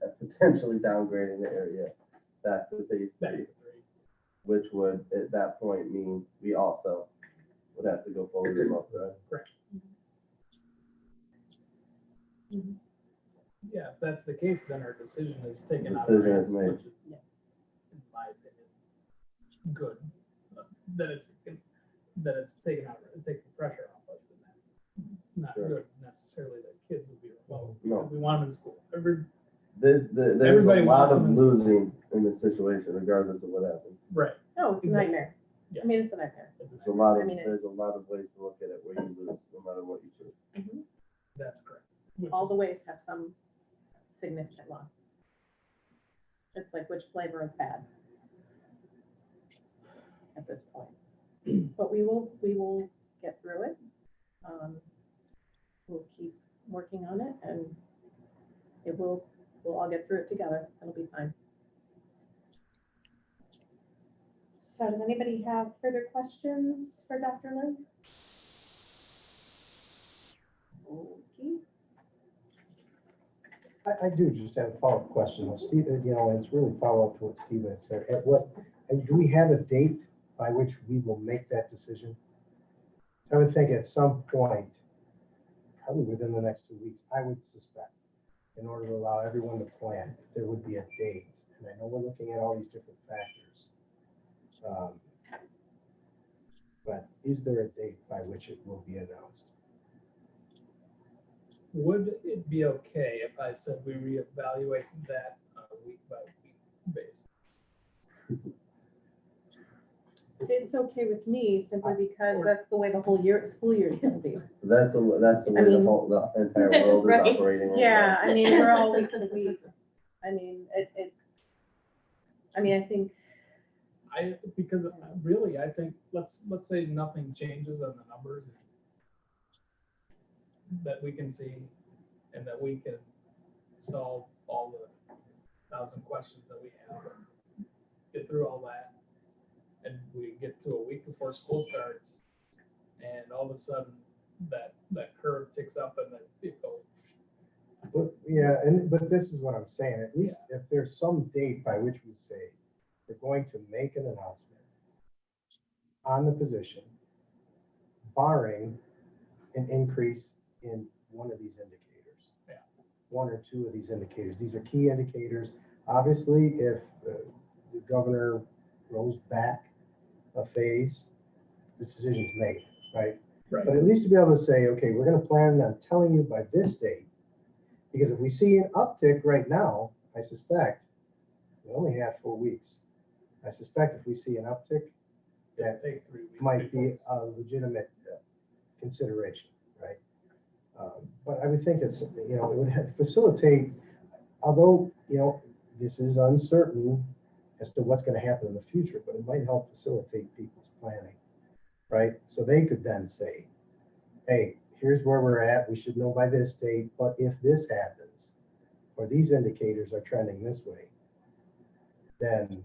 Speaker 10: at potentially downgrading the area back to phase 3, which would at that point mean we also would have to go fully remote, right?
Speaker 3: Correct.
Speaker 2: Mhm.
Speaker 3: Yeah, if that's the case, then our decision is taken out.
Speaker 10: Decision is made.
Speaker 3: Which is, in my opinion, good. That it's taken out, it takes the pressure off us in that. Not
Speaker 10: Sure.
Speaker 3: good necessarily that kids would be remote,
Speaker 10: No.
Speaker 3: because we want them in school.
Speaker 10: There's
Speaker 3: Everybody
Speaker 10: a lot
Speaker 3: wants
Speaker 10: of
Speaker 3: them in-
Speaker 10: losing in this situation, regardless of what happens.
Speaker 3: Right.
Speaker 2: No, it's a
Speaker 3: Exactly.
Speaker 2: nightmare.
Speaker 3: Yeah.
Speaker 2: I mean, it's a nightmare.
Speaker 10: There's a lot
Speaker 2: I mean,
Speaker 10: there's a lot of ways to look at it where you lose, no matter what you choose.
Speaker 3: That's correct.
Speaker 2: All the ways have some significant loss. It's like which flavor of bad at this point. But we will get through it. We'll keep working on it, and we'll all get through it together. It'll be fine. So does anybody have further questions for Dr. Lynn? Okay.
Speaker 5: I do just have a follow-up question. Well, Steve, you know, and it's really follow-up to what Steve had said. Do we have a date by which we will make that decision? I would think at some point, probably within the next 2 weeks, I would suspect, in order to allow everyone to plan, there would be a date. And I know we're looking at all these different factors. But is there a date by which it will be announced?
Speaker 3: Would it be okay if I said we reevaluate that on a week by week basis?
Speaker 2: It's okay with me simply because that's the way the whole school year is gonna be.
Speaker 10: That's the way the entire world is
Speaker 2: Right?
Speaker 10: operating. right
Speaker 2: Yeah,
Speaker 10: now.
Speaker 2: I mean, we're all week to week. I mean, I think,
Speaker 3: Because really, I think, let's say nothing changes on the numbers that we can see, and that we can solve all the 1,000 questions that we have, and get through all that, and we get to a week before school starts, and all of a sudden, that curve ticks up, and then it goes.
Speaker 5: But, but this is what I'm saying. At least if there's some date by which we say we're going to make an announcement on the position, barring an increase in one of these indicators.
Speaker 3: Yeah.
Speaker 5: One or two of these indicators. These are key indicators. Obviously, if the governor rolls back a phase, the decision's made, right?
Speaker 3: Right.
Speaker 5: But at least to be able to say, okay, we're going to plan on telling you by this date Because if we see an uptick right now, I suspect, we only have 4 weeks. I suspect if we see an uptick, that
Speaker 3: Take 3 weeks.
Speaker 5: might be
Speaker 3: before-
Speaker 5: a legitimate consideration, right? But I would think it's, it would facilitate, although, this is uncertain as to what's going to happen in the future, but it might help facilitate people's planning, right? So they could then say, hey, here's where we're at. We should know by this date, but if this happens, or these indicators are trending this way, then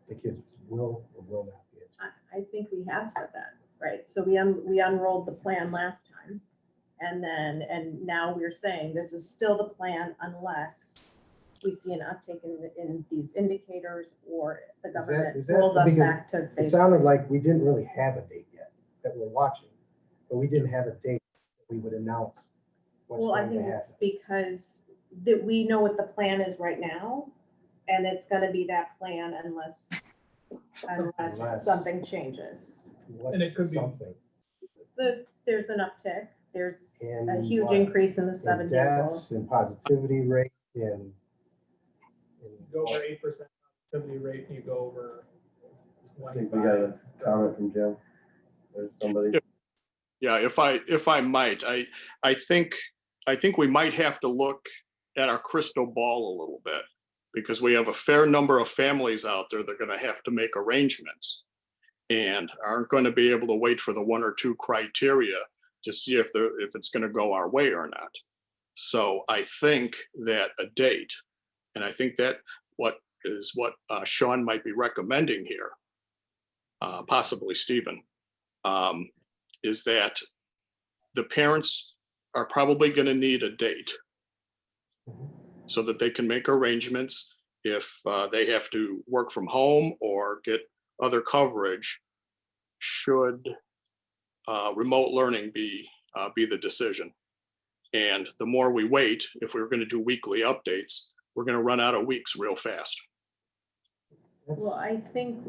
Speaker 5: the kids will or will not be at school.
Speaker 2: I think we have said that, right? So we unrolled the plan last time. And now we're saying this is still the plan unless we see an uptick in these indicators or the government
Speaker 5: is that
Speaker 2: rolls us
Speaker 5: because
Speaker 2: back to
Speaker 5: It
Speaker 2: basic.
Speaker 5: sounded like we didn't really have a date yet that we're watching, but we didn't have a date that we would announce what's
Speaker 2: Well, I
Speaker 5: going to
Speaker 2: think
Speaker 5: happen.
Speaker 2: it's because that we know what the plan is right now, and it's gonna be that plan unless
Speaker 5: Unless-
Speaker 2: something changes.
Speaker 5: What-
Speaker 3: And it could be-
Speaker 5: something.
Speaker 2: There's an uptick, there's a
Speaker 5: And
Speaker 2: huge
Speaker 5: what?
Speaker 2: increase in the
Speaker 5: In
Speaker 2: 7-year-old.
Speaker 5: deaths, in positivity rate, in
Speaker 3: Go over 8% positivity rate, and you go over
Speaker 10: I think we got
Speaker 3: 25.
Speaker 10: a comment from Jim. There's somebody.
Speaker 1: Yeah, if I might, I think we might have to look at our crystal ball a little bit, because we have a fair number of families out there that are going to have to make arrangements and aren't going to be able to wait for the 1 or 2 criteria to see if it's going to go our way or not. So I think that a date, and I think that what Sean might be recommending here, possibly Stephen, is that the parents are probably going to need a date so that they can make arrangements if they have to work from home or get other coverage should remote learning be the decision. And the more we wait, if we're going to do weekly updates, we're going to run out of weeks real fast.
Speaker 2: Well, I think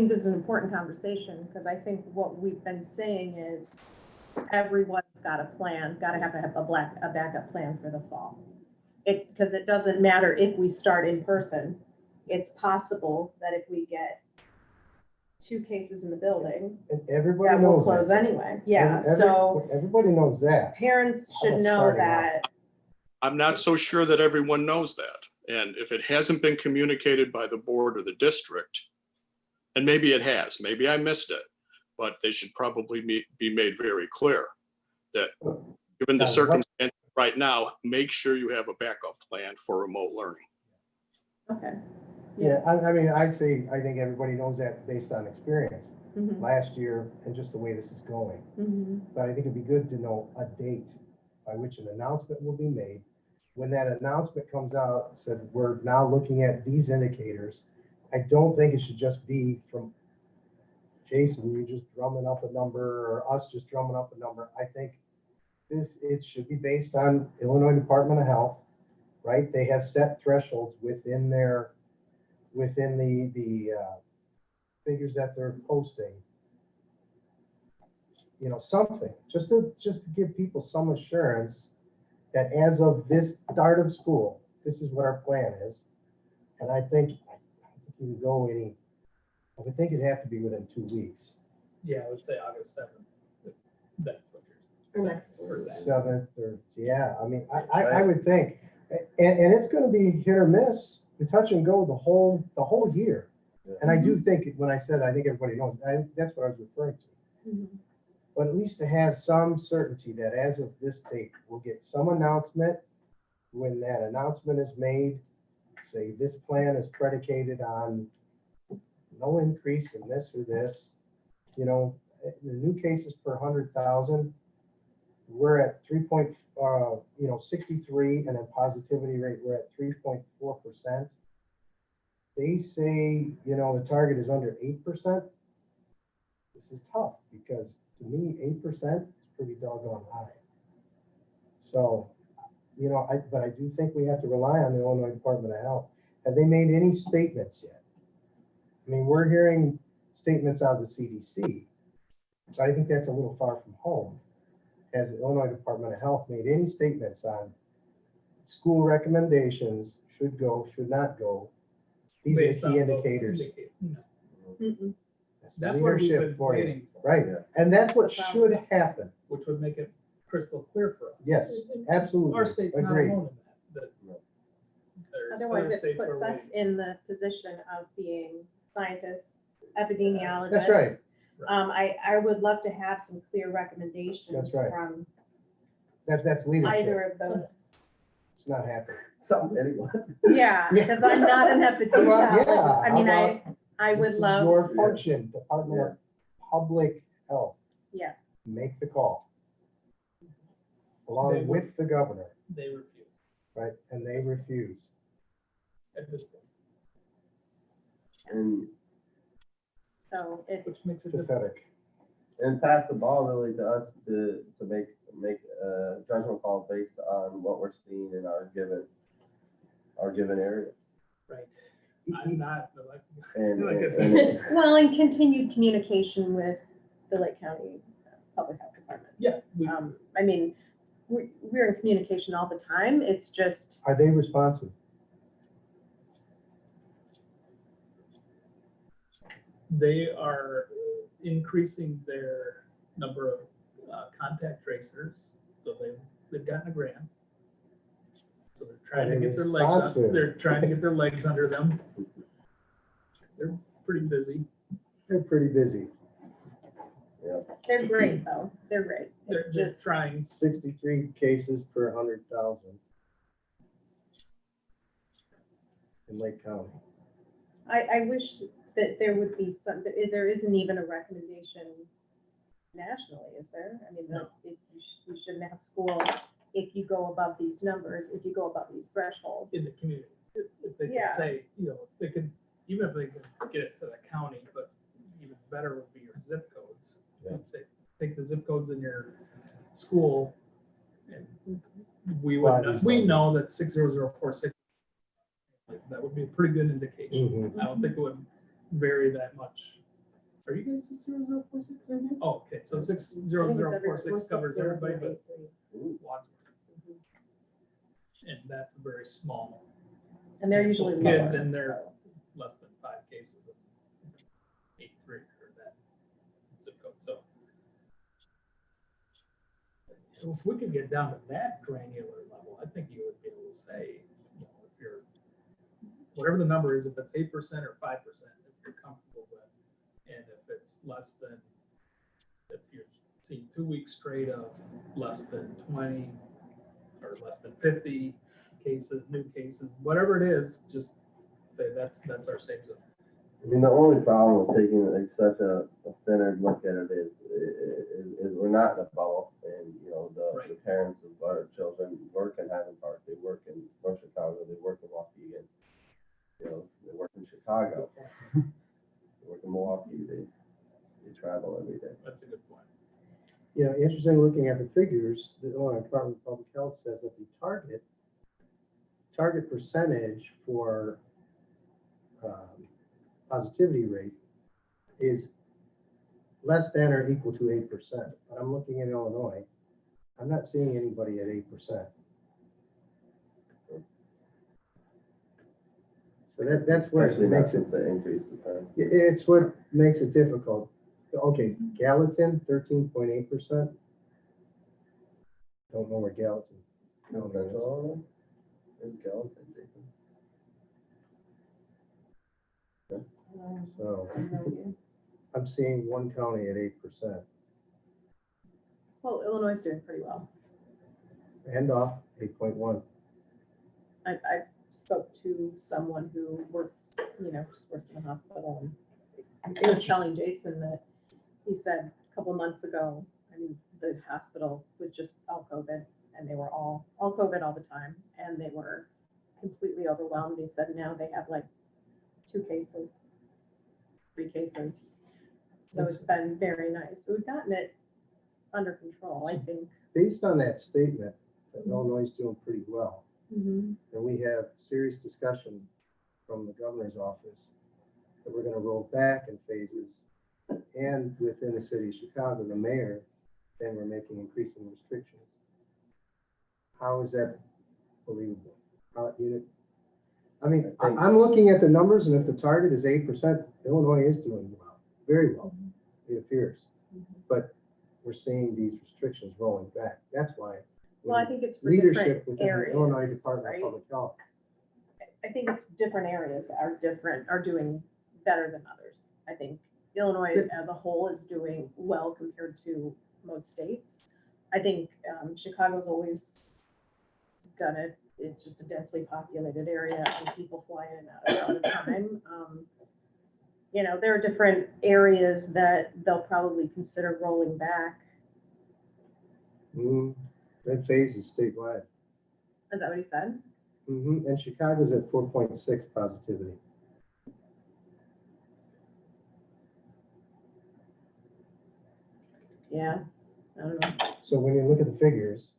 Speaker 2: this is an important conversation, because I think what we've been saying is everyone's got a plan, got to have a backup plan for the fall. Because it doesn't matter if we start in person, it's possible that if we get 2 cases in the building,
Speaker 5: And everybody
Speaker 2: that will
Speaker 5: knows
Speaker 2: close
Speaker 5: that.
Speaker 2: anyway. Yeah, so
Speaker 5: Everybody knows that.
Speaker 2: parents should
Speaker 5: Almost
Speaker 2: know
Speaker 5: starting
Speaker 2: that.
Speaker 1: I'm not so sure that everyone knows that. And if it hasn't been communicated by the board or the district, and maybe it has, maybe I missed it, but they should probably be made very clear that given the circumstances right now, make sure you have a backup plan for remote learning.
Speaker 2: Okay.
Speaker 5: Yeah, I mean, I think everybody knows that based on experience
Speaker 2: Mhm,
Speaker 5: last year and just the way this is going.
Speaker 2: mhm.
Speaker 5: But I think it'd be good to know a date by which an announcement will be made. When that announcement comes out, said we're now looking at these indicators, I don't think it should just be from Jason, you just drumming up a number, or us just drumming up a number. I think it should be based on Illinois Department of Health, right? They have set thresholds within the figures that they're posting. Something, just to give people some assurance that as of this start of school, this is what our plan is. And I think you can go I would think it'd have to be within 2 weeks.
Speaker 3: Yeah, I would say August 7th. That's what
Speaker 2: Or
Speaker 3: you're
Speaker 2: next
Speaker 3: saying. Or that.
Speaker 5: 7th, or, yeah, I mean, I would think, and it's gonna be hit or miss, the touch and go the whole year. And I do think, when I said, I think everybody knows, that's what I was referring to.
Speaker 2: Mhm.
Speaker 5: But at least to have some certainty that as of this date, we'll get some announcement. When that announcement is made, say this plan is predicated on no increase in this or this. The new cases per 100,000, we're at 63, and then positivity rate, we're at 3.4%. They say, the target is under 8%. This is tough, because to me, 8% is pretty doggone high. So, but I do think we have to rely on the Illinois Department of Health. Have they made any statements yet? I mean, we're hearing statements out of the CDC, but I think that's a little far from home. has the Illinois Department of Health made any statements on school recommendations, should go, should not go? These
Speaker 3: Based
Speaker 5: are
Speaker 3: on
Speaker 5: key
Speaker 3: those
Speaker 5: indicators.
Speaker 3: No.
Speaker 4: Mm-mm.
Speaker 5: That's
Speaker 3: That's what we've
Speaker 5: leadership
Speaker 3: been
Speaker 5: for you,
Speaker 3: waiting for.
Speaker 5: right? And that's what
Speaker 4: That's the
Speaker 5: should
Speaker 4: problem.
Speaker 5: happen.
Speaker 3: Which would make it crystal clear for us.
Speaker 5: Yes, absolutely.
Speaker 3: Our state's not
Speaker 5: Agreed.
Speaker 3: alone in that. There's
Speaker 2: Otherwise,
Speaker 3: other
Speaker 2: it
Speaker 3: states
Speaker 2: puts
Speaker 3: where
Speaker 2: us in the position of being scientists, epidemiologists.
Speaker 5: That's right.
Speaker 2: I would love to have some clear recommendations
Speaker 5: That's right.
Speaker 2: from
Speaker 5: That's leadership.
Speaker 2: either of those.
Speaker 5: It's not happening.
Speaker 10: Something, anyway.
Speaker 2: Yeah,
Speaker 5: Yeah.
Speaker 2: because I'm not an epidemiologist.
Speaker 5: Yeah,
Speaker 2: I mean,
Speaker 5: how
Speaker 2: I would
Speaker 5: This is
Speaker 2: love,
Speaker 5: your function, Department of Public Health.
Speaker 2: yeah,
Speaker 5: Make the call. Along
Speaker 3: They will.
Speaker 5: with the governor,
Speaker 3: they refuse
Speaker 5: right? And they refuse.
Speaker 3: at this point,
Speaker 10: And,
Speaker 2: so it,
Speaker 3: which makes it difficult.
Speaker 5: Pathetic.
Speaker 10: and pass the ball really to us to make a judgment call based on what we're seeing in our given area.
Speaker 3: Right. I'm not, like,
Speaker 10: And,
Speaker 3: Like I
Speaker 10: and-
Speaker 3: said.
Speaker 2: well, and continued communication with the Lake County Public Health Department.
Speaker 3: yeah, we,
Speaker 2: I mean, we're in communication all the time. It's just,
Speaker 5: Are they responsive?
Speaker 3: they are increasing their number of contact tracers, so they've gotten a grant. So they're trying to
Speaker 5: Are they
Speaker 3: get their legs up,
Speaker 5: responsive?
Speaker 3: they're trying to get their legs under them. They're pretty busy.
Speaker 5: They're pretty busy.
Speaker 2: they're great though. They're great.
Speaker 3: They're
Speaker 2: It's
Speaker 3: just
Speaker 2: just,
Speaker 3: trying.
Speaker 5: 63 cases per 100,000 in Lake County.
Speaker 2: I wish that there would be some, that there isn't even a recommendation nationally, is there? I mean, that if you shouldn't have school if you go above these numbers, if you go above these thresholds.
Speaker 3: In the community, if they could
Speaker 2: Yeah.
Speaker 3: say, they could, even if they could get it to the county, but even better would be your zip codes.
Speaker 5: Yeah.
Speaker 3: Say, take the zip codes in your school, and we
Speaker 5: Well,
Speaker 3: would, we know that 60046, that would be a pretty good indication.
Speaker 5: Mhm.
Speaker 3: I don't think it would vary that much. Are you guys 60046? Oh, okay, so 60046 covers everybody but Wadsworth. And that's a very small
Speaker 2: And they're usually
Speaker 3: kids,
Speaker 2: lower,
Speaker 3: and they're
Speaker 2: so.
Speaker 3: less than 5 cases of 8.3 or that zip code, so. If we could get down to that granular level, I think you would be able to say, if you're, whatever the number is, if it's 8% or 5%, if you're comfortable with, and if it's less than, if you're seeing 2 weeks straight of less than 20 or less than 50 cases, new cases, whatever it is, just say that's our safe zone.
Speaker 10: I mean, the only problem with taking like such a centered look at it is we're not in a bubble, and
Speaker 3: Right.
Speaker 10: the parents of our children work in Highland Park, they work in North Chicago, they work in Waukegan, they work in Chicago, they work in Milwaukee, they travel every day.
Speaker 3: That's a good point.
Speaker 5: Interesting looking at the figures, the Illinois Department of Public Health says that the target percentage for positivity rate is less than or equal to 8%. But I'm looking at Illinois, I'm not seeing anybody at 8%. So that's where
Speaker 10: Especially
Speaker 5: it
Speaker 10: not
Speaker 5: makes it,
Speaker 10: since the increase in time.
Speaker 5: it's what makes it difficult. Okay, Gallatin, 13.8%. Don't know where Gallatin.
Speaker 10: No, that's all. It's Gallatin, Jason.
Speaker 5: So I'm seeing one county at 8%.
Speaker 2: Well, Illinois is doing pretty well.
Speaker 5: Handoff, 8.1.
Speaker 2: I spoke to someone who works, works in the hospital, and he was telling Jason that he said a couple of months ago, I mean, the hospital was just all COVID, and they were all COVID all the time, and they were completely overwhelmed. He said now they have like 2 cases, 3 cases. So it's been very nice. So we've gotten it under control, I think.
Speaker 5: Based on that statement, that Illinois is doing pretty well,
Speaker 2: Mhm.
Speaker 5: and we have serious discussion from the governor's office that we're going to roll back in phases, and within the city of Chicago, the mayor then we're making increasing restrictions. How is that believable? I mean, I'm looking at the numbers, and if the target is 8%, Illinois is doing well, very well, it appears. But we're seeing these restrictions rolling back. That's why
Speaker 2: Well, I think it's for
Speaker 5: leadership
Speaker 2: different
Speaker 5: within the Illinois
Speaker 2: areas,
Speaker 5: Department
Speaker 2: right?
Speaker 5: of Public Health.
Speaker 2: I think it's different areas are doing better than others. I think Illinois as a whole is doing well compared to most states. I think Chicago's always done it. It's just a densely populated area and people fly in and out all the time. You know, there are different areas that they'll probably consider rolling back.
Speaker 5: That phase is statewide.
Speaker 2: Is that what he said?
Speaker 5: And Chicago's at 4.6 positivity.
Speaker 2: Yeah, I don't know.
Speaker 5: So when you look at the figures,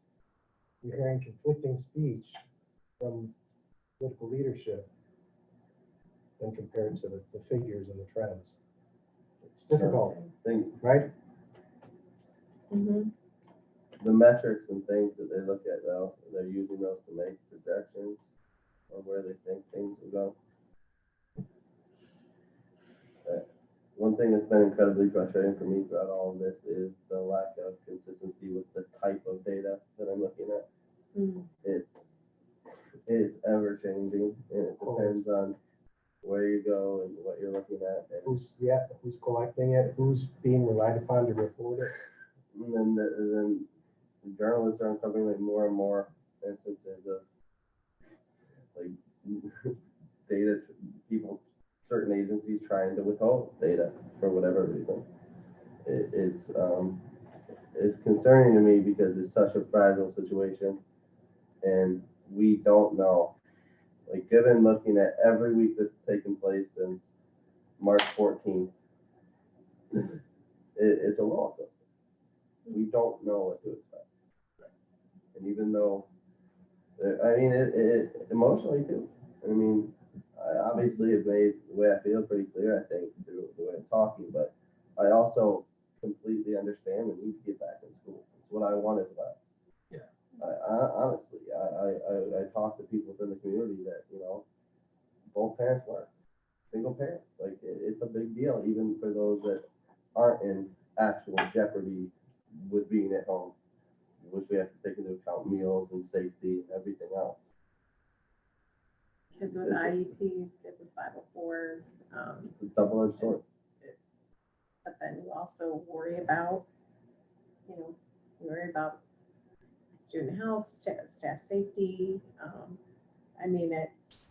Speaker 5: you're hearing conflicting speech from political leadership when compared to the figures and the trends. It's difficult,
Speaker 10: I think
Speaker 5: right?
Speaker 2: Mm-hmm.
Speaker 10: the metrics and things that they look at though, they're using those to make projections on where they think things will go. One thing that's been incredibly frustrating for me throughout all of this is the lack of consistency with the type of data that I'm looking at. It's ever changing, and it depends on where you go and what you're looking at. And
Speaker 5: Who's collecting it, who's being relied upon to report it.
Speaker 10: And then the journalists are uncovering like more and more instances of like data people, certain agencies trying to withhold data for whatever reason. It's concerning to me because it's such a fragile situation, and we don't know. Like, given looking at every week that's taken place since March 14th, it's a roller coaster. We don't know what to expect. And even though, I mean, it emotionally too. I mean, I obviously have made the way I feel pretty clear, I think, through the way I'm talking, but I also completely understand the need to get back in school. It's what I wanted left.
Speaker 3: Yeah.
Speaker 10: Honestly, I talk to people within the community that, you know, both parents work, single parent. Like, it's a big deal, even for those that aren't in actual jeopardy with being at home, which we have to take into account meals and safety and everything else.
Speaker 2: Kids with IEPs, kids with 504s.
Speaker 10: It's a double-edged sword.
Speaker 2: But then you also worry about, student health, staff safety. I mean, it's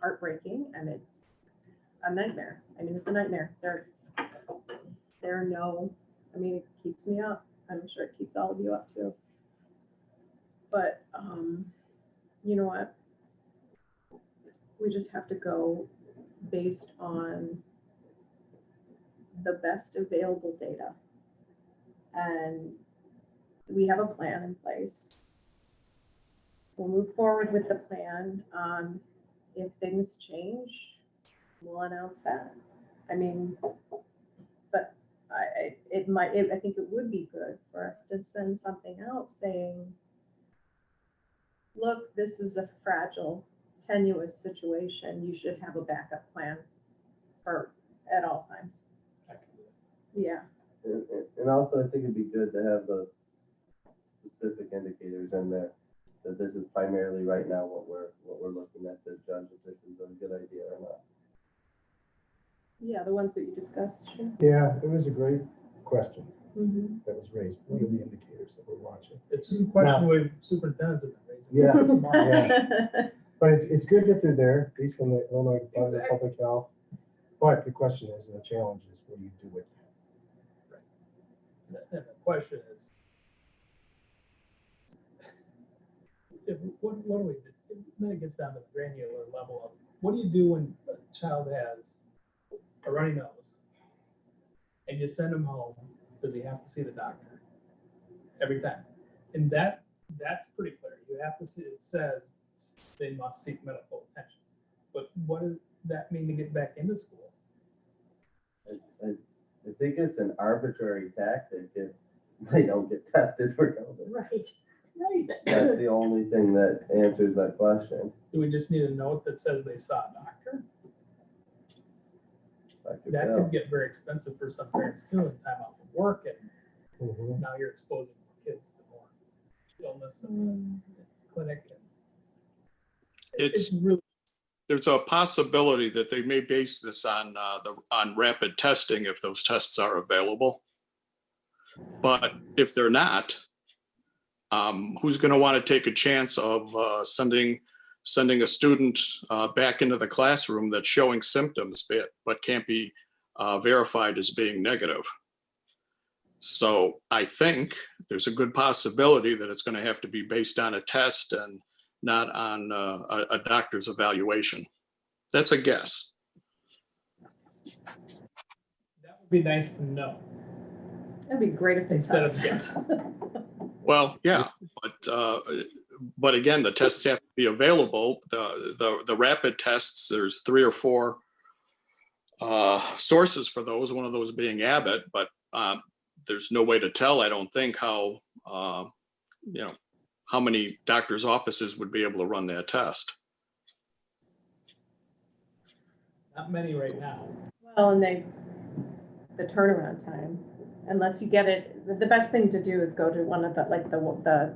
Speaker 2: heartbreaking and it's a nightmare. I mean, it's a nightmare. There are no, I mean, it keeps me up. I'm sure it keeps all of you up too. But you know what? We just have to go based on the best available data. And we have a plan in place. We'll move forward with the plan. If things change, we'll announce that. I mean, but I think it would be good for us to send something out saying, look, this is a fragile, tenuous situation. You should have a backup plan at all times. Yeah.
Speaker 10: And also, I think it'd be good to have those specific indicators in there that this is primarily right now what we're looking at to judge if this is a good idea or not.
Speaker 2: Yeah, the ones that you discussed. Sure.
Speaker 5: Yeah, it was a great question
Speaker 2: Mm-hmm.
Speaker 5: that was raised. What are the indicators that we're watching?
Speaker 3: It's a question we superintendents have been raising.
Speaker 5: Yeah. But it's good that they're there, at least from the Illinois Department of Public Health. But the question is, and the challenge is, what do you do with that?
Speaker 3: And the question is, what do we do? Then it gets down to the granular level of what do you do when a child has a runny nose and you send him home because he have to see the doctor every time? And that's pretty clear. You have to see, it says they must seek medical attention. But what does that mean to get back into school?
Speaker 10: I think it's an arbitrary tactic if they don't get tested for COVID.
Speaker 6: Right.
Speaker 10: That's the only thing that answers that question.
Speaker 3: Do we just need a note that says they saw a doctor?
Speaker 10: Dr.
Speaker 3: That
Speaker 10: Bill.
Speaker 3: could get very expensive for some parents too, in time off of work, and
Speaker 5: Mhm.
Speaker 3: now you're exposing kids to more illness in the clinic. And
Speaker 1: It's,
Speaker 3: really,
Speaker 1: there's a possibility that they may base this on rapid testing if those tests are available. But if they're not, who's going to want to take a chance of sending a student back into the classroom that's showing symptoms but can't be verified as being negative? So I think there's a good possibility that it's going to have to be based on a test and not on a doctor's evaluation. That's a guess.
Speaker 3: that would be nice to know
Speaker 2: That'd be great if they
Speaker 3: instead of
Speaker 2: test.
Speaker 3: guess.
Speaker 1: Well, yeah, but again, the tests have to be available. The rapid tests, there's 3 or 4 sources for those. One of those being Abbott, but there's no way to tell. I don't think how how many doctors' offices would be able to run that test.
Speaker 3: Not many right now.
Speaker 2: Well, and the turnaround time, unless you get it, the best thing to do is go to one of the, like the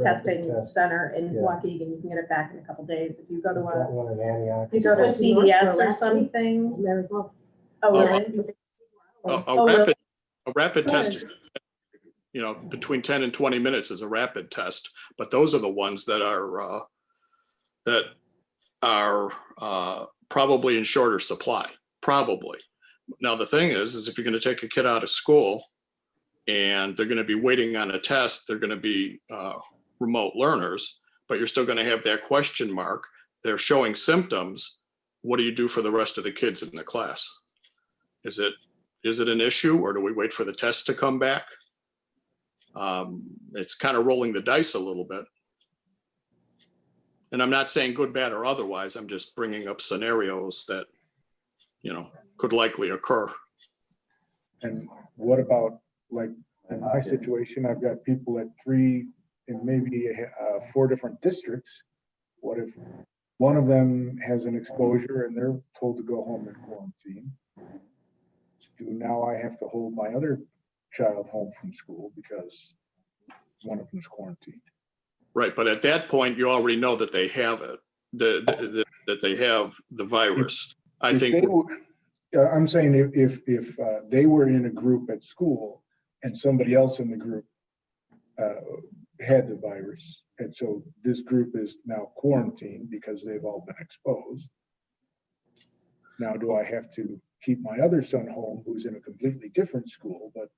Speaker 2: testing
Speaker 5: test.
Speaker 2: center in
Speaker 5: Yeah.
Speaker 2: Waukegan, you can get it back in a couple days. If you go to
Speaker 5: Got one in Antioch.
Speaker 2: if you go to
Speaker 6: Just went to
Speaker 2: CVS
Speaker 6: Northborough
Speaker 2: or
Speaker 6: last week.
Speaker 2: something.
Speaker 6: And their results.
Speaker 2: Oh,
Speaker 1: Oh,
Speaker 2: really?
Speaker 1: A rapid test is, between 10 and 20 minutes is a rapid test, but those are the ones that are probably in shorter supply, probably. Now, the thing is if you're going to take a kid out of school and they're going to be waiting on a test, they're going to be remote learners, but you're still going to have that question mark. They're showing symptoms. What do you do for the rest of the kids in the class? Is it an issue, or do we wait for the test to come back? It's kind of rolling the dice a little bit. And I'm not saying good, bad, or otherwise. I'm just bringing up scenarios that, could likely occur.
Speaker 9: And what about, like, in my situation, I've got people at 3 and maybe 4 different districts. What if one of them has an exposure and they're told to go home and quarantine? Now I have to hold my other child home from school because one of them's quarantined.
Speaker 1: Right, but at that point, you already know that they have it, that they have the virus. I think.
Speaker 9: I'm saying if they were in a group at school and somebody else in the group had the virus, and so this group is now quarantined because they've all been exposed. Now, do I have to keep my other son home who's in a completely different school, but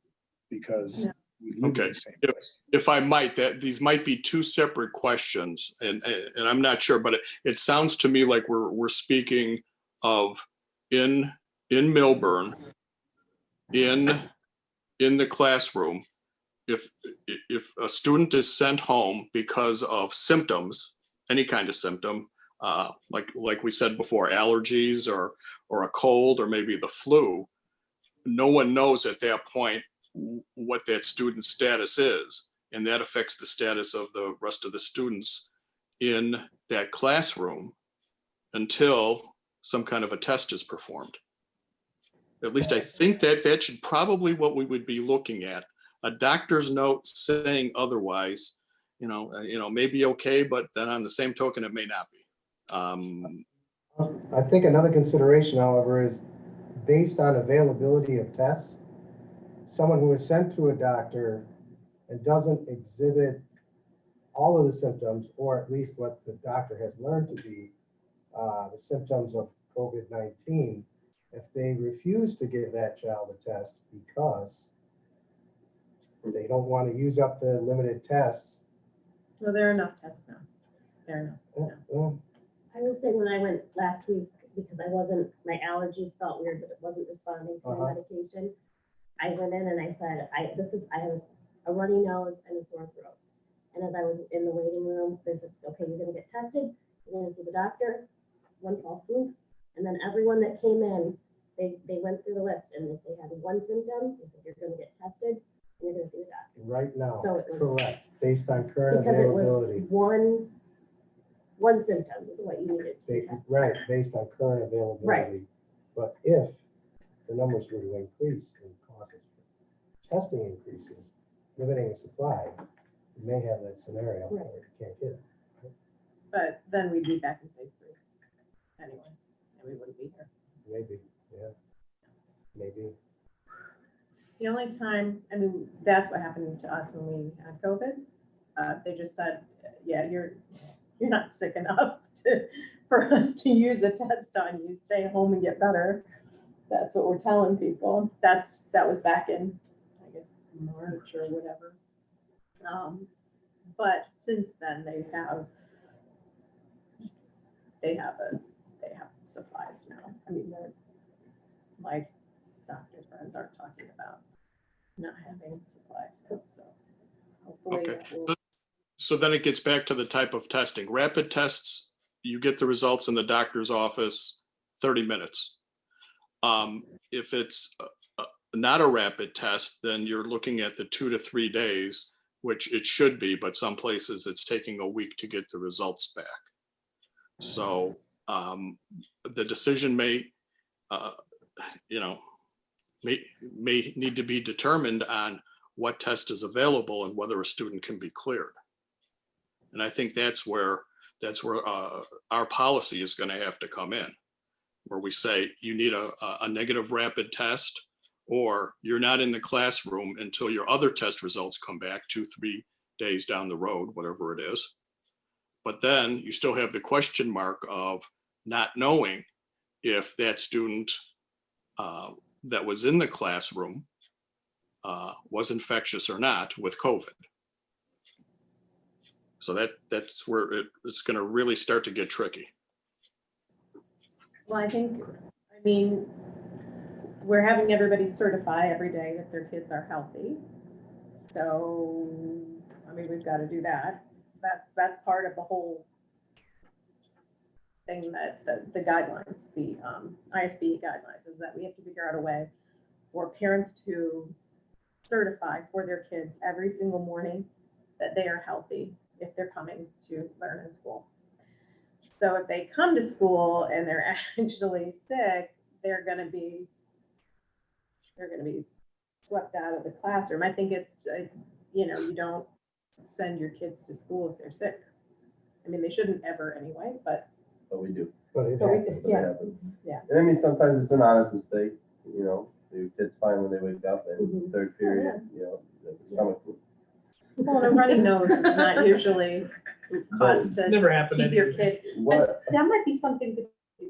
Speaker 9: because we live in the same place?
Speaker 1: If I might, these might be 2 separate questions, and I'm not sure, but it sounds to me like we're speaking of in Millburn, in the classroom, if a student is sent home because of symptoms, any kind of symptom, like we said before, allergies or a cold or maybe the flu, no one knows at that point what that student's status is, and that affects the status of the rest of the students in that classroom until some kind of a test is performed. At least I think that should probably what we would be looking at. A doctor's note saying otherwise, may be okay, but then on the same token, it may not be.
Speaker 5: I think another consideration, however, is based on availability of tests. Someone who is sent to a doctor and doesn't exhibit all of the symptoms, or at least what the doctor has learned to be the symptoms of COVID-19, if they refuse to give that child a test because they don't want to use up the limited tests.
Speaker 2: Well, there are enough tests now. There are enough.
Speaker 5: Well,
Speaker 6: I will say when I went last week, because my allergies felt weird, but it wasn't responding to my medication. I went in and I said, I have a runny nose and a sore throat. And as I was in the waiting room, they said, okay, you're gonna get tested, you're gonna see the doctor, one false swoop. And then everyone that came in, They went through the list, and if they had one symptom, they said, you're gonna get tested, and you're gonna see the doctor.
Speaker 5: Right now,
Speaker 6: So it was-
Speaker 5: correct, based on current
Speaker 6: Because it was
Speaker 5: availability.
Speaker 6: one symptom is what you needed to be tested.
Speaker 5: Right, based on current availability. But if the numbers were to increase and cost of testing increases, limiting the supply, you may have that scenario where you can't get it.
Speaker 2: But then we'd be back in phase 3 anyway, and we wouldn't be here.
Speaker 5: Maybe, yeah, maybe.
Speaker 2: The only time, I mean, that's what happened to us when we had COVID. They just said, yeah, you're not sick enough for us to use a test on you. Stay home and get better. That's what we're telling people. That was back in, I guess, March or whatever. But since then they have supplies now. I mean, my doctor friends aren't talking about not having supplies now, so hopefully
Speaker 1: Okay.
Speaker 2: that will.
Speaker 1: So then it gets back to the type of testing. Rapid tests, you get the results in the doctor's office 30 minutes. If it's not a rapid test, then you're looking at the 2 to 3 days, which it should be, but some places it's taking a week to get the results back. So the decision may need to be determined on what test is available and whether a student can be cleared. And I think that's where our policy is going to have to come in, where we say you need a negative rapid test, or you're not in the classroom until your other test results come back 2-3 days down the road, whatever it is. But then you still have the question mark of not knowing if that student that was in the classroom was infectious or not with COVID. So that's where it's going to really start to get tricky.
Speaker 2: Well, I mean, we're having everybody certify every day that their kids are healthy. So, I mean, we've got to do that. That's part of the whole thing, that the guidelines, the ISB guidelines, is that we have to figure out a way for parents to certify for their kids every single morning that they are healthy if they're coming to learn in school. So if they come to school and they're actually sick, they're going to be swept out of the classroom. I think it's, you don't send your kids to school if they're sick. I mean, they shouldn't ever anyway, but
Speaker 10: But we do.
Speaker 5: But it
Speaker 2: But we
Speaker 5: happens.
Speaker 10: But it
Speaker 2: Yeah.
Speaker 10: happens.
Speaker 2: Yeah.
Speaker 10: And I mean, sometimes it's an honest mistake, your kid's fine when they wake up in
Speaker 2: Mhm.
Speaker 10: third period, the stomach.
Speaker 2: well, a runny nose is not usually cause to
Speaker 3: Never happened
Speaker 2: keep your
Speaker 3: anyway.
Speaker 2: kid.
Speaker 10: What,
Speaker 2: That might be something to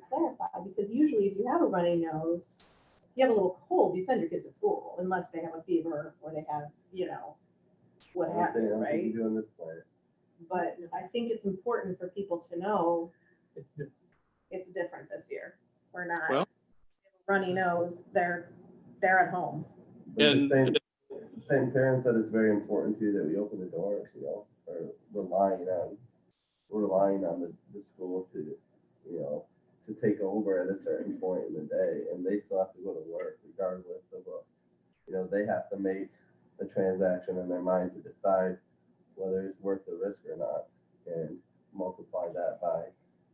Speaker 2: clarify, because usually if you have a runny nose, you have a little cold, you send your kid to school unless they have a fever or they have, what happened,
Speaker 10: you
Speaker 2: right?
Speaker 10: do on this planet?
Speaker 2: But I think it's important for people to know
Speaker 3: It's different.
Speaker 2: it's different this year. We're not
Speaker 1: Well-
Speaker 2: runny nose, they're at home.
Speaker 10: But
Speaker 1: And-
Speaker 10: the same parents that it's very important to that we open the doors, or relying on the school to, to take over at a certain point in the day, and they still have to go to work regardless of what, they have to make a transaction in their mind to decide whether it's worth the risk or not, and multiply that by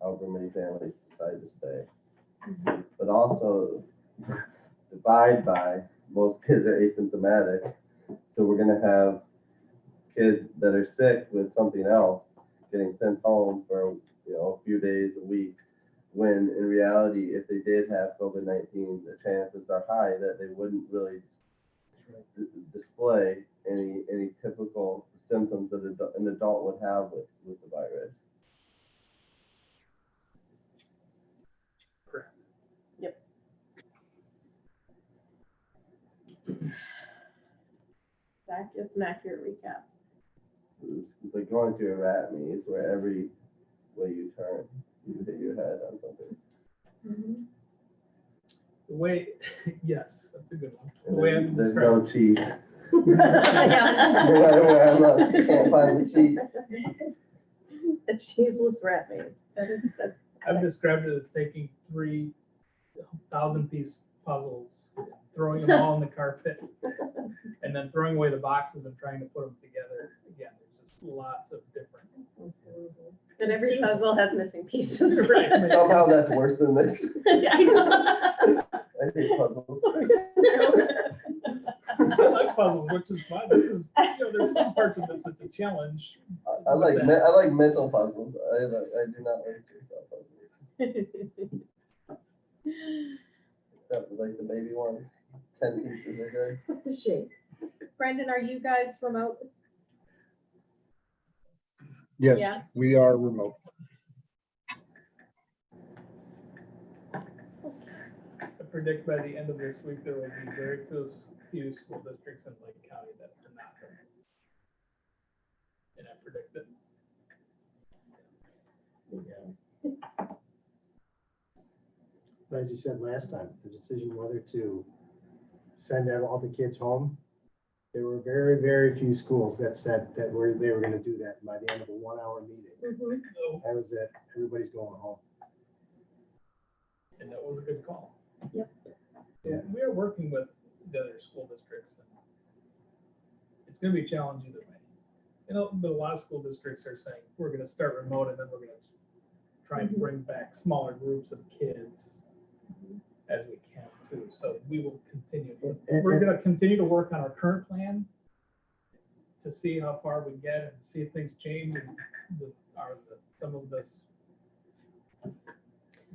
Speaker 10: however many families decide to stay. But also divide by most kids are asymptomatic. So we're gonna have kids that are sick with something else getting sent home for a few days, a week, when in reality, if they did have COVID-19, the chances are high that they wouldn't really display any typical symptoms that an adult would have with the virus.
Speaker 3: Correct.
Speaker 2: Yep. It's an accurate recap.
Speaker 10: It's like going through a rat maze where every way you turn, you hit your head on something.
Speaker 3: The way, yes, that's a good one. The
Speaker 10: And
Speaker 3: way I
Speaker 10: there's,
Speaker 3: would
Speaker 10: there's
Speaker 3: describe
Speaker 10: no cheese. No matter where I look, I can't find the cheese.
Speaker 2: A cheeseless rat maze. That's
Speaker 3: I've described it as taking 3,000-piece puzzles, throwing them all in the carpet, and then throwing away the boxes and trying to put them together. Again, there's just lots of different.
Speaker 2: And every puzzle has missing pieces.
Speaker 3: Right.
Speaker 10: Somehow that's worse than this.
Speaker 2: I know.
Speaker 10: I hate puzzles.
Speaker 3: I like puzzles, which is fun. This is, there's some parts of this that's a challenge.
Speaker 10: I like I like mental puzzles. I do not like jigsaw puzzles. Except for like the baby ones. 10 pieces are good.
Speaker 2: Shape. Brendan, are you guys remote?
Speaker 9: Yes,
Speaker 2: Yeah.
Speaker 9: we are remote.
Speaker 3: I predict by the end of this week, there will be very few school districts in Lake County that are not remote. And I predict that.
Speaker 5: But as you said last time, the decision whether to send out all the kids home, there were very, very few schools that said that they were gonna do that by the end of a 1-hour meeting.
Speaker 2: Mhm.
Speaker 3: So,
Speaker 5: That was it, everybody's going home.
Speaker 3: and that was a good call.
Speaker 2: Yep.
Speaker 5: Yeah.
Speaker 3: We are working with the other school districts. And it's gonna be a challenge either way. But a lot of school districts are saying, we're gonna start remote and then we're gonna try and bring back smaller groups of kids as we can too. So we will continue. We're gonna continue to work on our current plan to see how far we get and see if things change and some of this,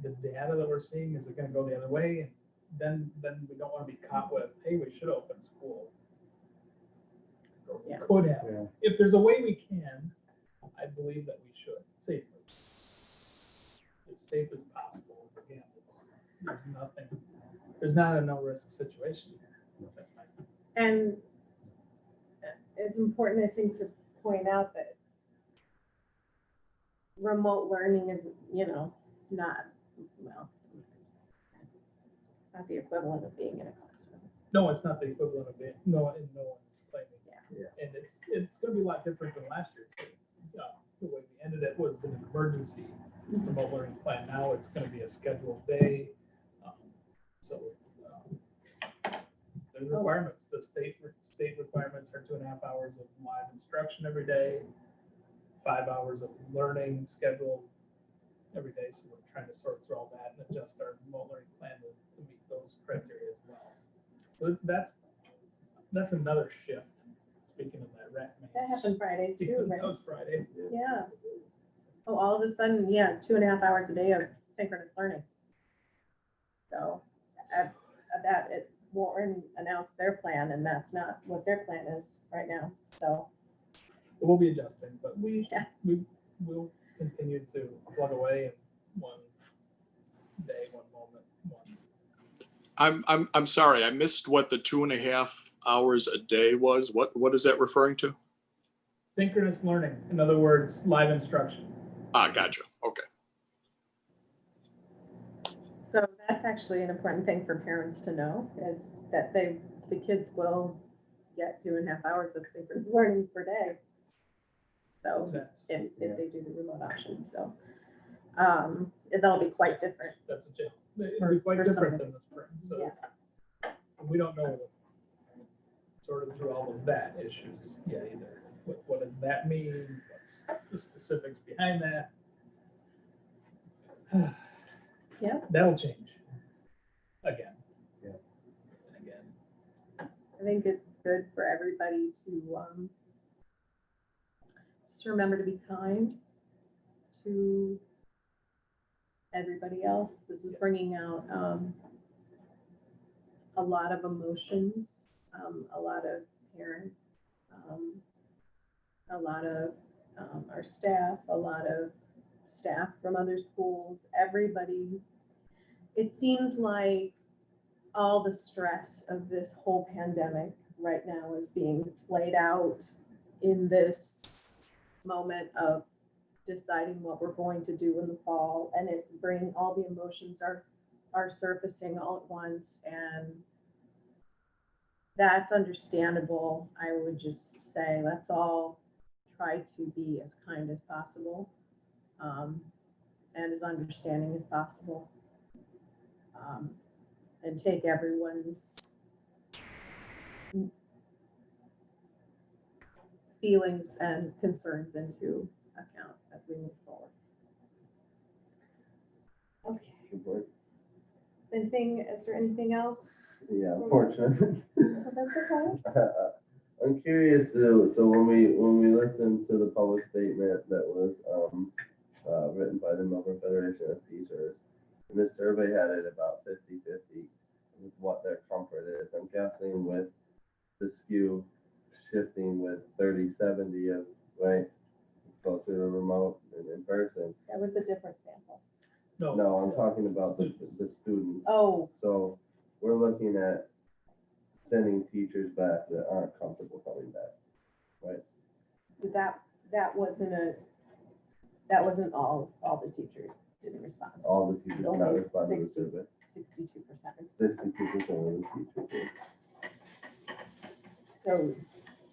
Speaker 3: the data that we're seeing, is it gonna go the other way? And then we don't wanna be caught with, hey, we should open school. Or we
Speaker 2: Yeah.
Speaker 3: could have.
Speaker 5: Yeah.
Speaker 3: If there's a way we can, I believe that we should safely. As safe as possible. Again, there's not a no risk situation here.
Speaker 2: And it's important, I think, to point out that remote learning is, not, well, not the equivalent of being in a classroom.
Speaker 3: No, it's not the equivalent of it. No one's claiming.
Speaker 2: Yeah.
Speaker 3: And it's gonna be a lot different than last year. The way we ended it was an emergency remote learning plan. Now it's gonna be a scheduled day. So there's requirements. The state requirements are 2.5 hours of live instruction every day, 5 hours of learning scheduled every day. So we're trying to sort through all that and adjust our remote learning plan to meet those criteria as well. So that's another shift. Speaking of that rat maze.
Speaker 2: That happened Friday too, right?
Speaker 3: That was Friday.
Speaker 2: Yeah. Oh, all of a sudden, 2.5 hours a day of synchronous learning. So Warren announced their plan, and that's not what their plan is right now. So
Speaker 3: We'll be adjusting, but we
Speaker 2: Yeah.
Speaker 3: will continue to plug away in one day, one moment, one.
Speaker 1: I'm sorry, I missed what the 2.5 hours a day was. What is that referring to?
Speaker 3: Synchronous learning, in other words, live instruction.
Speaker 1: Gotcha. Okay.
Speaker 2: So that's actually an important thing for parents to know, is that the kids will get 2.5 hours of synchronous learning per day. So if they do the remote option, so that'll be quite different.
Speaker 3: That's a challenge. It'll be quite
Speaker 2: For
Speaker 3: different
Speaker 2: some-
Speaker 3: than the spring. So
Speaker 2: Yeah.
Speaker 3: we don't know sort of through all of that issues yet either. What does that mean? What's the specifics behind that?
Speaker 2: Yeah.
Speaker 3: That'll change again.
Speaker 5: Yeah.
Speaker 3: And again.
Speaker 2: I think it's good for everybody to just remember to be kind to everybody else. This is bringing out a lot of emotions, a lot of parents, a lot of our staff, a lot of staff from other schools, everybody. It seems like all the stress of this whole pandemic right now is being played out in this moment of deciding what we're going to do in the fall, and it's bringing all the emotions are surfacing all at once, and that's understandable. I would just say let's all try to be as kind as possible, and as understanding as possible. and take everyone's feelings and concerns into account as we move forward. Okay, is there anything else?
Speaker 10: Yeah, unfortunately.
Speaker 2: That's okay.
Speaker 10: I'm curious, so when we listened to the public statement that was written by the Millburn Federation of Teachers, and this survey had it about 50-50 with what their comfort is. I'm guessing with the skew shifting with 30-70 of, right, it's closer to remote and in person.
Speaker 2: That was the different sample.
Speaker 10: No, I'm talking about the students.
Speaker 2: Oh,
Speaker 10: So we're looking at sending teachers back that aren't comfortable coming back, right?
Speaker 2: that wasn't all the teachers didn't respond.
Speaker 10: All the teachers
Speaker 2: Only
Speaker 10: not respond to the
Speaker 2: 60.
Speaker 10: survey.
Speaker 2: 62%.
Speaker 10: 62% of the teachers did.
Speaker 2: So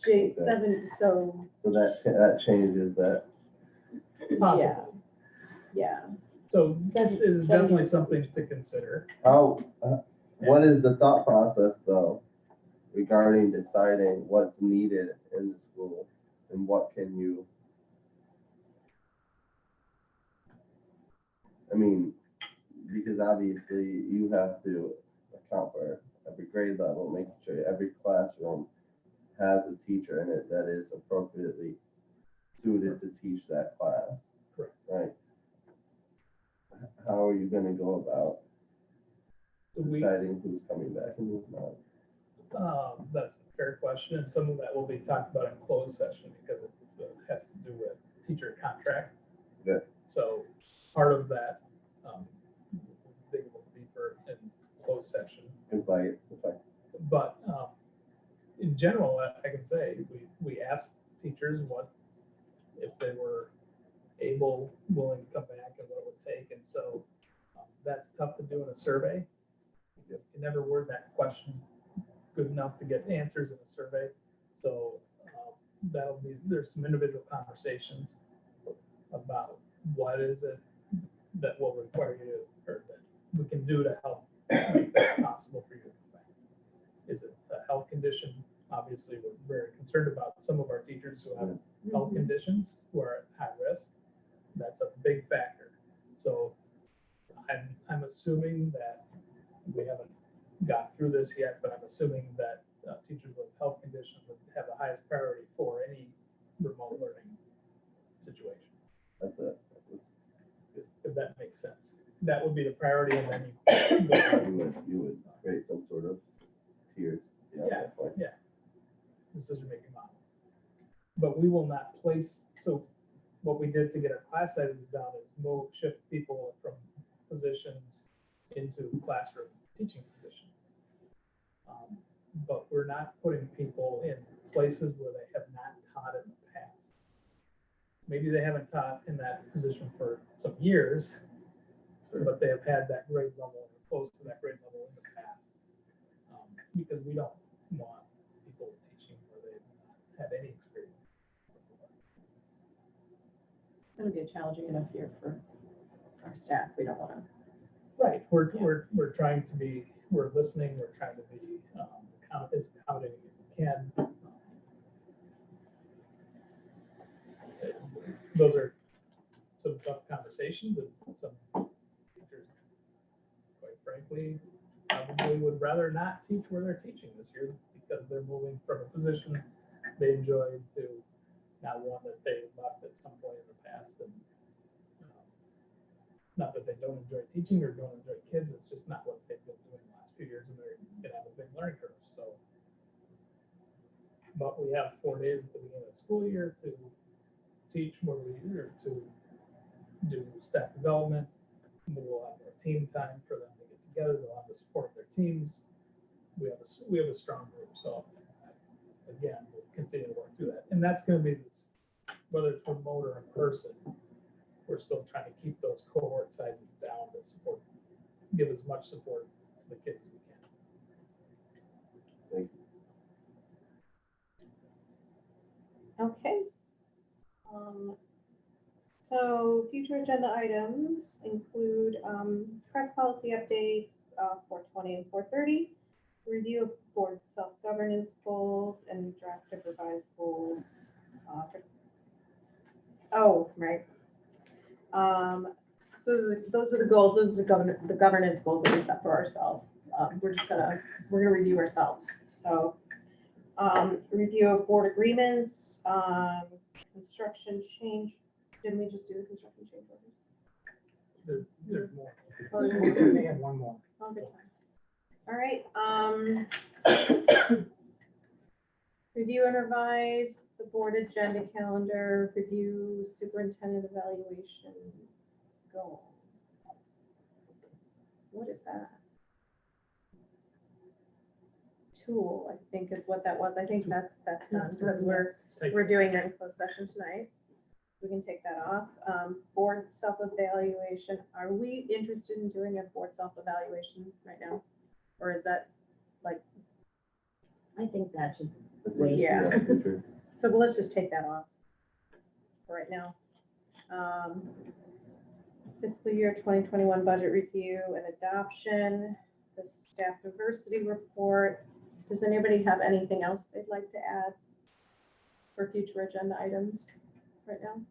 Speaker 10: Okay.
Speaker 2: So
Speaker 10: So that changes that.
Speaker 3: Possible.
Speaker 2: yeah.
Speaker 3: So that is definitely something to consider.
Speaker 10: How, what is the thought process though regarding deciding what's needed in the school and what can you, I mean, because obviously you have to account for every grade level, making sure every classroom has a teacher in it that is appropriately suited to teach that class.
Speaker 3: Correct.
Speaker 10: Right? How are you gonna go about deciding who's coming back and who's not?
Speaker 3: That's a fair question, and some of that will be talked about in closed session because it has to do with teacher contract.
Speaker 10: Good.
Speaker 3: So part of that, they will be deeper in closed session.
Speaker 10: It's like,
Speaker 3: But in general, I can say we asked teachers what if they were able, willing to come back, and what it would take, and so that's tough to do in a survey. You can never word that question good enough to get answers in a survey. So there's some individual conversations about what is it that will require you to, or that we can do to help make that possible for you to come back. Is it a health condition? Obviously, we're very concerned about some of our teachers who have health conditions who are at high risk. That's a big factor. So I'm assuming that we haven't got through this yet, but I'm assuming that teachers with health conditions would have the highest priority for any remote learning situation.
Speaker 10: that's it.
Speaker 3: If that makes sense. That would be the priority, and then
Speaker 10: You would create some sort of tiers.
Speaker 3: Yeah. Decision-making model. But we will not place, so what we did to get our class sizes down is shift people from positions into classroom teaching positions. But we're not putting people in places where they have not taught in the past. Maybe they haven't taught in that position for some years, but they have had that grade level or close to that grade level in the past. Because we don't want people teaching where they've not had any experience.
Speaker 2: It's going to be a challenging enough year for our staff. We don't want to.
Speaker 3: Right. We're trying to be, we're listening, we're trying to be as accommodating as we can. Those are some tough conversations, and some teachers, quite frankly, probably would rather not teach where they're teaching this year because they're moving from a position they enjoyed to now one that they left at some point in the past. And not that they don't enjoy teaching or don't enjoy kids, it's just not what they've been doing the last few years, and they're gonna have a big learning curve. So, but we have 4 days at the beginning of the school year to teach or to do staff development. We will have more team time for them to get together. They'll have to support their teams. We have a strong group. So again, we'll continue to work through that. And that's going to be this, whether it's remote or in person, we're still trying to keep those cohort sizes down to support, give as much support to the kids as we can.
Speaker 10: Thank you.
Speaker 2: Okay. So future agenda items include press policy updates, 420 and 430. Review of board self-governance goals and draft of revised goals. Oh, right. So those are the goals, those are the governance goals that we set for ourselves. We're gonna review ourselves. So, review of board agreements, construction change. Didn't we just do the construction change orders?
Speaker 3: There's more.
Speaker 2: Oh, there's
Speaker 8: We
Speaker 2: more.
Speaker 8: may have one more.
Speaker 2: Oh, good times. All right, review and revise the board agenda calendar, review superintendent evaluation goal. What is that? Tool, I think is what that was. I think that's done because we're doing that in closed session tonight. We can take that off. Board self-evaluation. Are we interested in doing a board self-evaluation right now? Or is that like,
Speaker 6: I think that should
Speaker 10: Wait,
Speaker 2: Yeah.
Speaker 10: future.
Speaker 2: so let's just take that off for right now. Fiscal year 2021 budget review and adoption, the staff diversity report. Does anybody have anything else they'd like to add for future agenda items right now?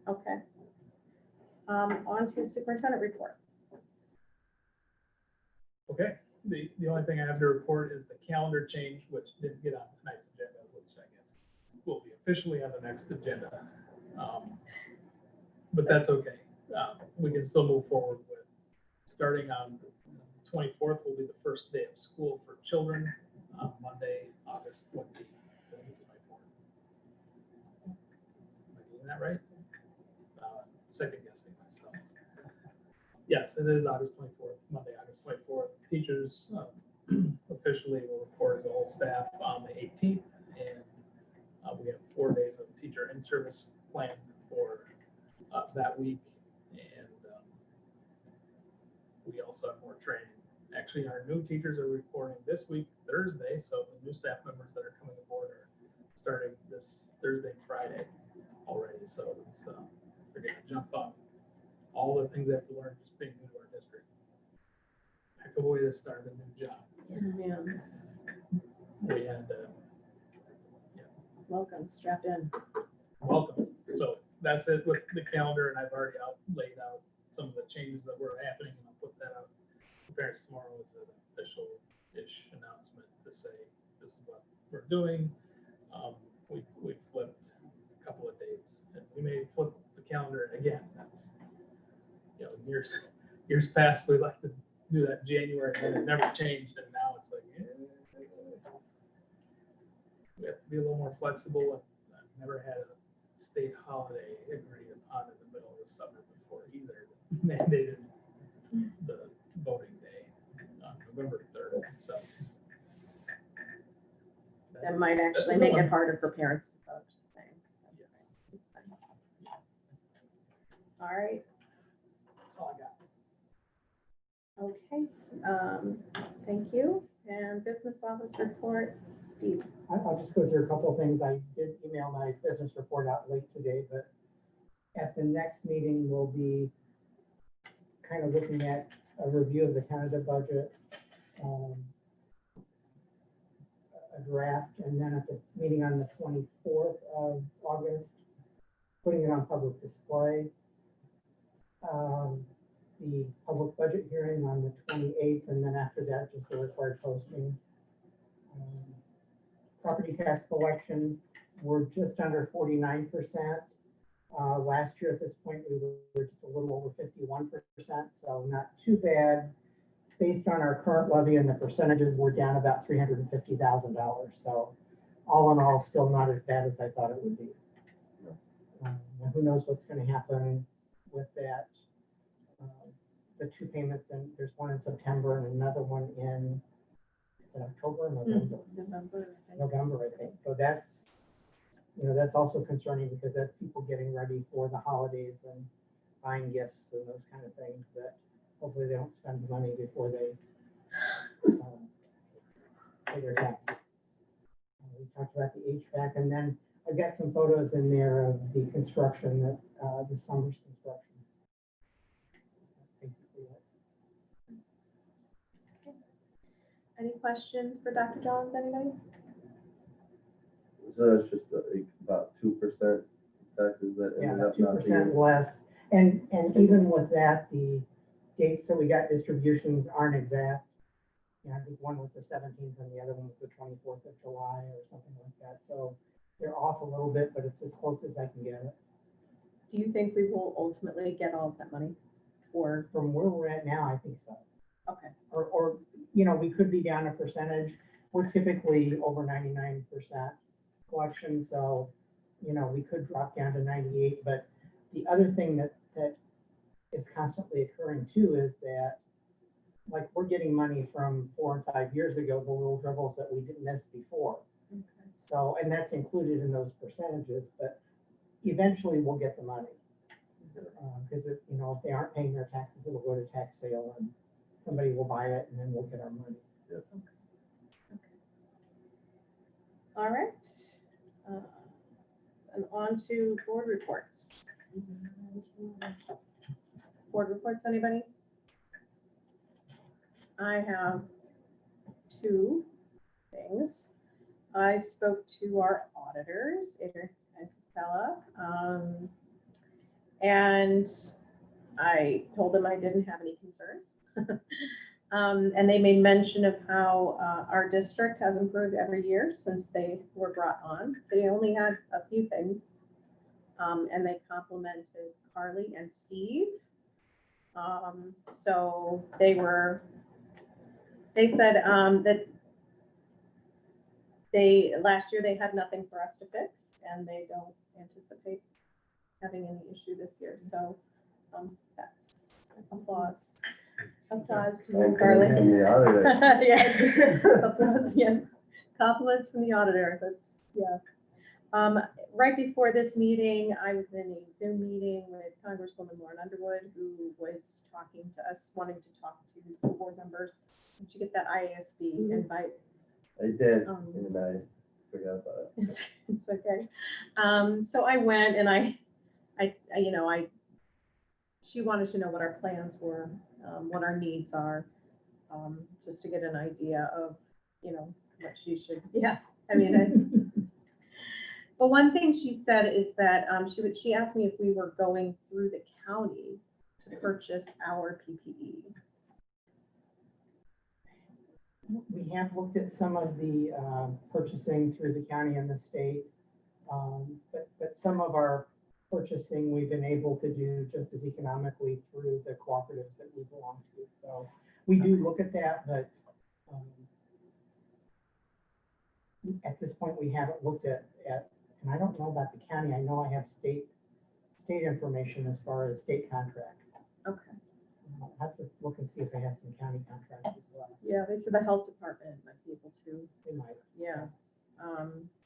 Speaker 2: Okay. On to superintendent report.
Speaker 3: Okay, the only thing I have to report is the calendar change, which didn't get on tonight's agenda, which I guess will be officially on the next agenda. But that's okay. We can still move forward with, starting on 24th will be the first day of school for children, Monday, August 20th. Is it my fourth? Am I doing that right? Second guessing myself. Yes, it is August 24th, Monday, August 24th. Teachers officially will report as a whole staff on the 18th, and we have 4 days of teacher in-service planned for that week, and we also have more training. Actually, our new teachers are reporting this week, Thursday, so the new staff members that are coming aboard are starting this Thursday and Friday already, so it's, they're gonna jump on all the things they have to learn just being new to our district. Heck of a way to start a new job.
Speaker 2: Yeah.
Speaker 3: We had,
Speaker 2: Welcome, strapped in.
Speaker 3: welcome. So that's it with the calendar, and I've already laid out some of the changes that were happening, and I'll put that out. Parents tomorrow is an official-ish announcement to say this is what we're doing. We flipped a couple of dates, and we may flip the calendar again. That's, you know, years past, we like to do that in January, and it never changed, and now it's like, we have to be a little more flexible. And I've never had a state holiday agreed upon in the middle of the summer before either. Mandated the voting day on November 3rd. So
Speaker 2: That might
Speaker 3: That's
Speaker 2: actually
Speaker 3: a
Speaker 2: make
Speaker 3: good
Speaker 2: it
Speaker 3: one.
Speaker 2: harder for parents to vote, just saying.
Speaker 3: Yes,
Speaker 2: All right,
Speaker 3: that's all I got.
Speaker 2: okay, thank you. And business office report, Steve.
Speaker 8: I'll just go through a couple of things. I did email my business report out late today, but at the next meeting, we'll be kind of looking at a review of the Canada budget, a draft, and then at the meeting on the 24th of August, putting it on public display. The public budget hearing on the 28th, and then after that, just the required postings. Property tax collection, we're just under 49%. Last year at this point, we were just a little over 51%, so not too bad. Based on our current levy and the percentages, we're down about $350,000. So all in all, still not as bad as I thought it would be. Who knows what's going to happen with that. The two payments, and there's one in September and another one in October, November. November, I think. So that's, you know, that's also concerning because that's people getting ready for the holidays and buying gifts and those kind of things that hopefully they don't spend the money before they pay their taxes. We talked about the HVAC, and then I've got some photos in there of the construction that the summer's construction. That's basically
Speaker 2: Any questions for Dr. Jones, anybody?
Speaker 10: So that's just like about 2% taxes that
Speaker 8: Yeah,
Speaker 10: ended up
Speaker 8: two
Speaker 10: not
Speaker 8: percent
Speaker 10: being.
Speaker 8: less. And even with that, the dates that we got distributions aren't exact. Yeah, I think one was the 17th and the other one was the 24th of July or something like that. So they're off a little bit, but it's as close as I can get it.
Speaker 2: Do you think we will ultimately get all of that money? Or,
Speaker 8: From where we're at now, I think so.
Speaker 2: okay,
Speaker 8: Or, you know, we could be down a percentage. We're typically over 99% collection, so, you know, we could drop down to 98. But the other thing that is constantly occurring too is that, like, we're getting money from 4 and 5 years ago, the little dribbles that we didn't miss before.
Speaker 2: okay.
Speaker 8: So, and that's included in those percentages, but eventually we'll get the money. Because if, you know, if they aren't paying their taxes, it'll go to tax sale and somebody will buy it and then we'll get our money.
Speaker 2: All right. And on to board reports. Board reports, anybody? I have 2 things. I spoke to our auditors, Adrian and Stella, and I told them I didn't have any concerns. And they made mention of how our district has improved every year since they were brought on. They only had a few things, and they complimented Carly and Steve. So they said that last year they had nothing for us to fix, and they don't anticipate having any issue this year. So that's applause. Applause to you, Carly.
Speaker 10: From the auditor.
Speaker 2: Yes, applause, yes. Compliments from the auditor, that's, yeah. Right before this meeting, I was in a Zoom meeting with Congresswoman Lauren Underwood, who was talking to us, wanting to talk to school board members. Did you get that IASB invite?
Speaker 10: I did, and I forgot about it.
Speaker 2: It's okay. So I went and I, you know, she wanted to know what our plans were, what our needs are, just to get an idea of, you know, what she should, yeah, I mean, but one thing she said is that she asked me if we were going through the county to purchase our PPE.
Speaker 8: We have looked at some of the purchasing through the county and the state, but some of our purchasing we've been able to do just as economically through the cooperatives that we belong to. So we do look at that, but at this point we haven't looked at, and I don't know about the county. I know I have state information as far as state contracts.
Speaker 2: Okay.
Speaker 8: I'll have to look and see if I have some county contracts as well.
Speaker 2: Yeah, they said the health department might be able to.
Speaker 8: They might.
Speaker 2: Yeah.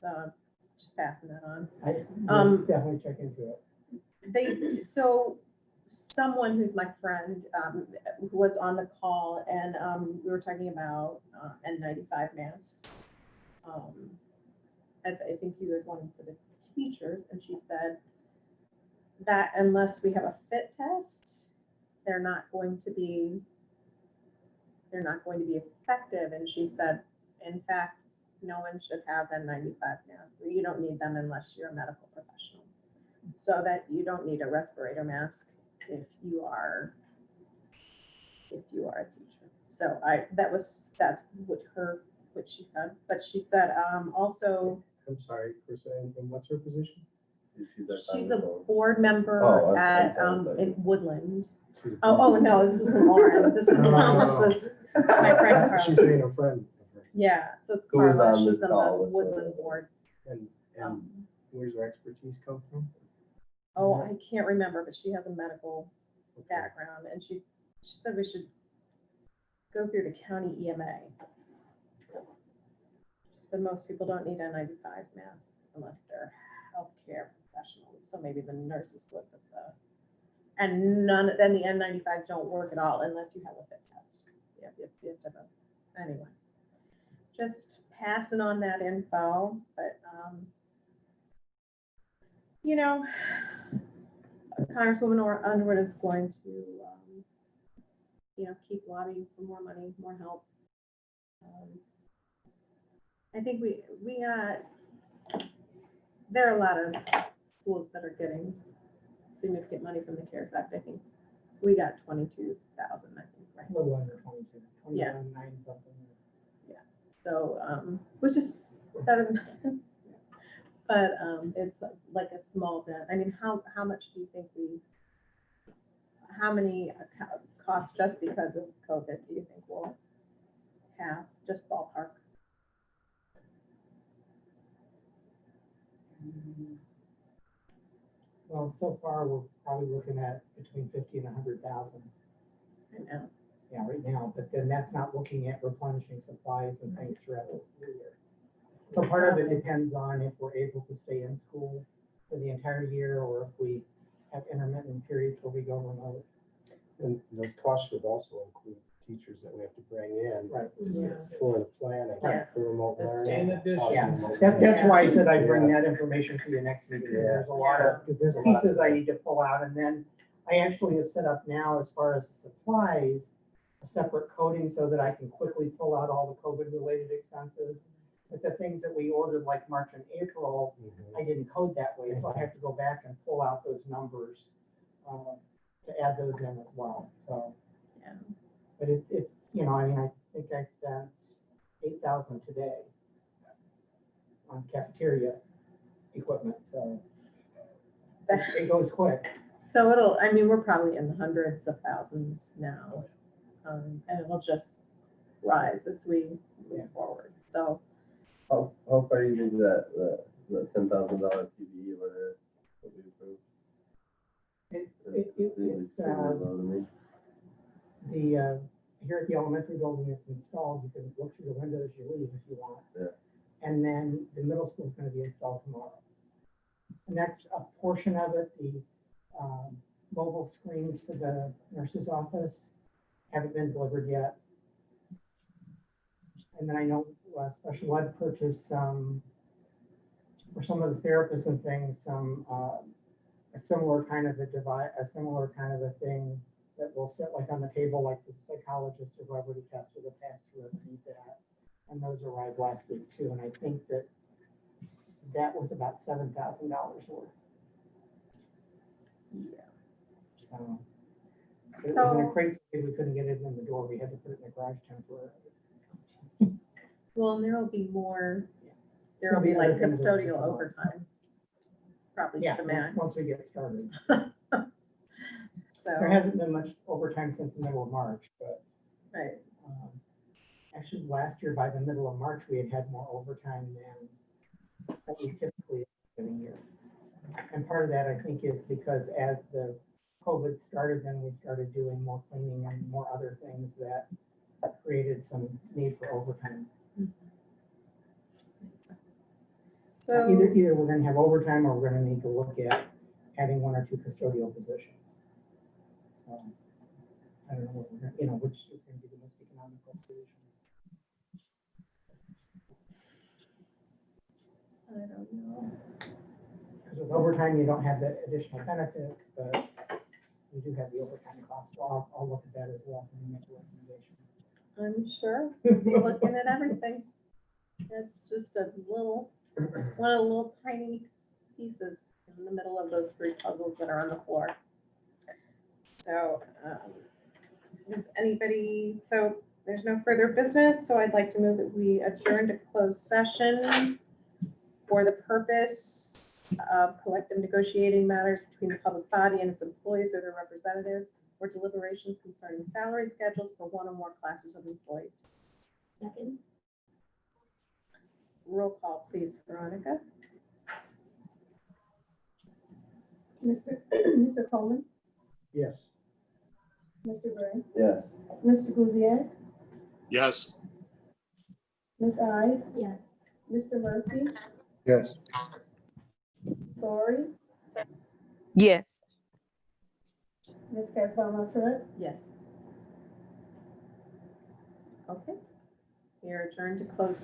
Speaker 2: So just passing that on.
Speaker 8: I will definitely check into it.
Speaker 2: So someone who's my friend who was on the call, and we were talking about N95 masks. I think he was one for the teachers, and she said that unless we have a fit test, they're not going to be effective. And she said, in fact, no one should have N95 masks. You don't need them unless you're a medical professional. So that you don't need a respirator mask if you are a teacher. So that's what she said. But she said also,
Speaker 5: I'm sorry, for saying, and what's her position?
Speaker 2: she's a board member
Speaker 10: Oh,
Speaker 2: at
Speaker 10: I'm sorry.
Speaker 2: in Woodland.
Speaker 5: She's a-
Speaker 2: Oh no, this isn't Lauren. This is
Speaker 5: No.
Speaker 2: this was my friend Carla.
Speaker 5: She's saying a friend of hers.
Speaker 2: Yeah, so it's
Speaker 10: Who was
Speaker 2: Carla.
Speaker 10: on
Speaker 2: She's
Speaker 10: this
Speaker 2: on
Speaker 10: call
Speaker 2: the
Speaker 10: with
Speaker 2: Woodland
Speaker 10: the-
Speaker 2: board.
Speaker 5: And
Speaker 2: Um,
Speaker 5: where's her expertise come from?
Speaker 2: Oh, I can't remember, but she has a medical background, and she said we should go through the county EMA. So most people don't need N95 masks unless they're healthcare professionals. So maybe the nurses would, but then the N95s don't work at all unless you have a fit test. Yeah, you have to have anyway. Just passing on that info, but you know, Congresswoman Underwood is going to, you know, keep lobbying for more money, more help. I think there are a lot of schools that are getting significant money from the CARES Act. I think we got 22,000, I think, right?
Speaker 8: A little under 22,
Speaker 2: Yeah.
Speaker 8: 21,9 something.
Speaker 2: So, which is better than nothing. But it's like a small bit. I mean, how much do you think how many costs just because of COVID do you think we'll have, just ballpark?
Speaker 8: Well, so far, we're probably looking at between 50 and 100,000.
Speaker 2: I know.
Speaker 8: Yeah, right now, but then that's not looking at replenishing supplies and things throughout the school year. So part of it depends on if we're able to stay in school for the entire year, or if we have intermittent periods where we go remote.
Speaker 5: And those costs would also include teachers that we have to bring in
Speaker 8: Right.
Speaker 2: Yeah.
Speaker 5: for the planning,
Speaker 2: Yeah.
Speaker 5: for remote
Speaker 2: The
Speaker 5: learning.
Speaker 3: In addition.
Speaker 5: cost of
Speaker 8: Yeah,
Speaker 5: remote
Speaker 8: that's
Speaker 5: learning.
Speaker 8: why I said I'd bring that information to you next meeting.
Speaker 5: Yeah.
Speaker 8: There's a lot of
Speaker 5: Because there's a lot
Speaker 8: pieces
Speaker 5: of-
Speaker 8: I need to pull out, and then I actually have set up now, as far as the supplies, a separate coding so that I can quickly pull out all the COVID-related expenses. But the things that we ordered like March and April,
Speaker 5: Mhm.
Speaker 8: I didn't code that way, so I have to go back and pull out those numbers to add those in as well, so.
Speaker 2: Yeah.
Speaker 8: But it's, I mean, I think I spent 8,000 today on cafeteria equipment, so it goes quick.
Speaker 2: So I mean, we're probably in the hundreds of thousands now. And it will just rise as we move forward. So
Speaker 10: How far do you think that the $10,000 PBE order will be approved?
Speaker 8: It's,
Speaker 10: Extremely low to me.
Speaker 8: Here at the elementary building, it's installed, you can look through the window as you leave if you want.
Speaker 10: Yeah.
Speaker 8: And then the middle school is gonna be installed tomorrow. And that's a portion of it, the mobile screens for the nurse's office haven't been delivered yet. And then I know special ed purchased some, for some of the therapists and things, a similar kind of a device, a similar kind of a thing that will sit like on the table, like the psychologist or whoever to test or the pass through and see that. And those arrived last week too, and I think that was about $7,000 worth.
Speaker 2: yeah.
Speaker 8: But it was in a crate, so we couldn't get it in the door, we had to put it in the garage temporarily.
Speaker 2: Well, and there will be more. There
Speaker 8: There'll
Speaker 2: will be
Speaker 8: be
Speaker 2: like
Speaker 8: other things that we
Speaker 2: custodial
Speaker 8: can do.
Speaker 2: overtime. Probably
Speaker 8: Yeah,
Speaker 2: to the max.
Speaker 8: once we get started.
Speaker 2: So
Speaker 8: There hasn't been much overtime since the middle of March, but
Speaker 2: right.
Speaker 8: actually last year by the middle of March, we had more overtime than what we typically have in a year. And part of that, I think, is because as the COVID started, then we started doing more cleaning and more other things that created some need for overtime.
Speaker 2: So
Speaker 8: Either we're gonna have overtime or we're gonna need to look at adding 1 or 2 custodial positions. I don't know what we're gonna, which is gonna be the most economical solution.
Speaker 2: I don't know.
Speaker 8: Because with overtime, you don't have the additional benefits, but you do have the overtime cost. So I'll look at that as well and make a recommendation.
Speaker 2: I'm sure we'll be looking at everything. It's just one of the little tiny pieces in the middle of those 3 puzzles that are on the floor. So, so there's no further business, so I'd like to move that we adjourn to closed session for the purpose of collective negotiating matters between the public body and its employees or their representatives, or deliberations concerning salary schedules for 1 or more classes of employees.
Speaker 6: Second?
Speaker 2: Roll call, please, Veronica.
Speaker 4: Mr. Coleman,
Speaker 5: Yes.
Speaker 4: Mr. Gray,
Speaker 10: Yes.
Speaker 4: Mr. Guziak,
Speaker 1: Yes.
Speaker 4: Ms. I,
Speaker 6: Yes.
Speaker 4: Mr. Murphy,
Speaker 9: Yes.
Speaker 4: Lori,
Speaker 7: Yes.
Speaker 4: Ms. Caswell Trent.
Speaker 2: Yes. Okay. We are adjourned to close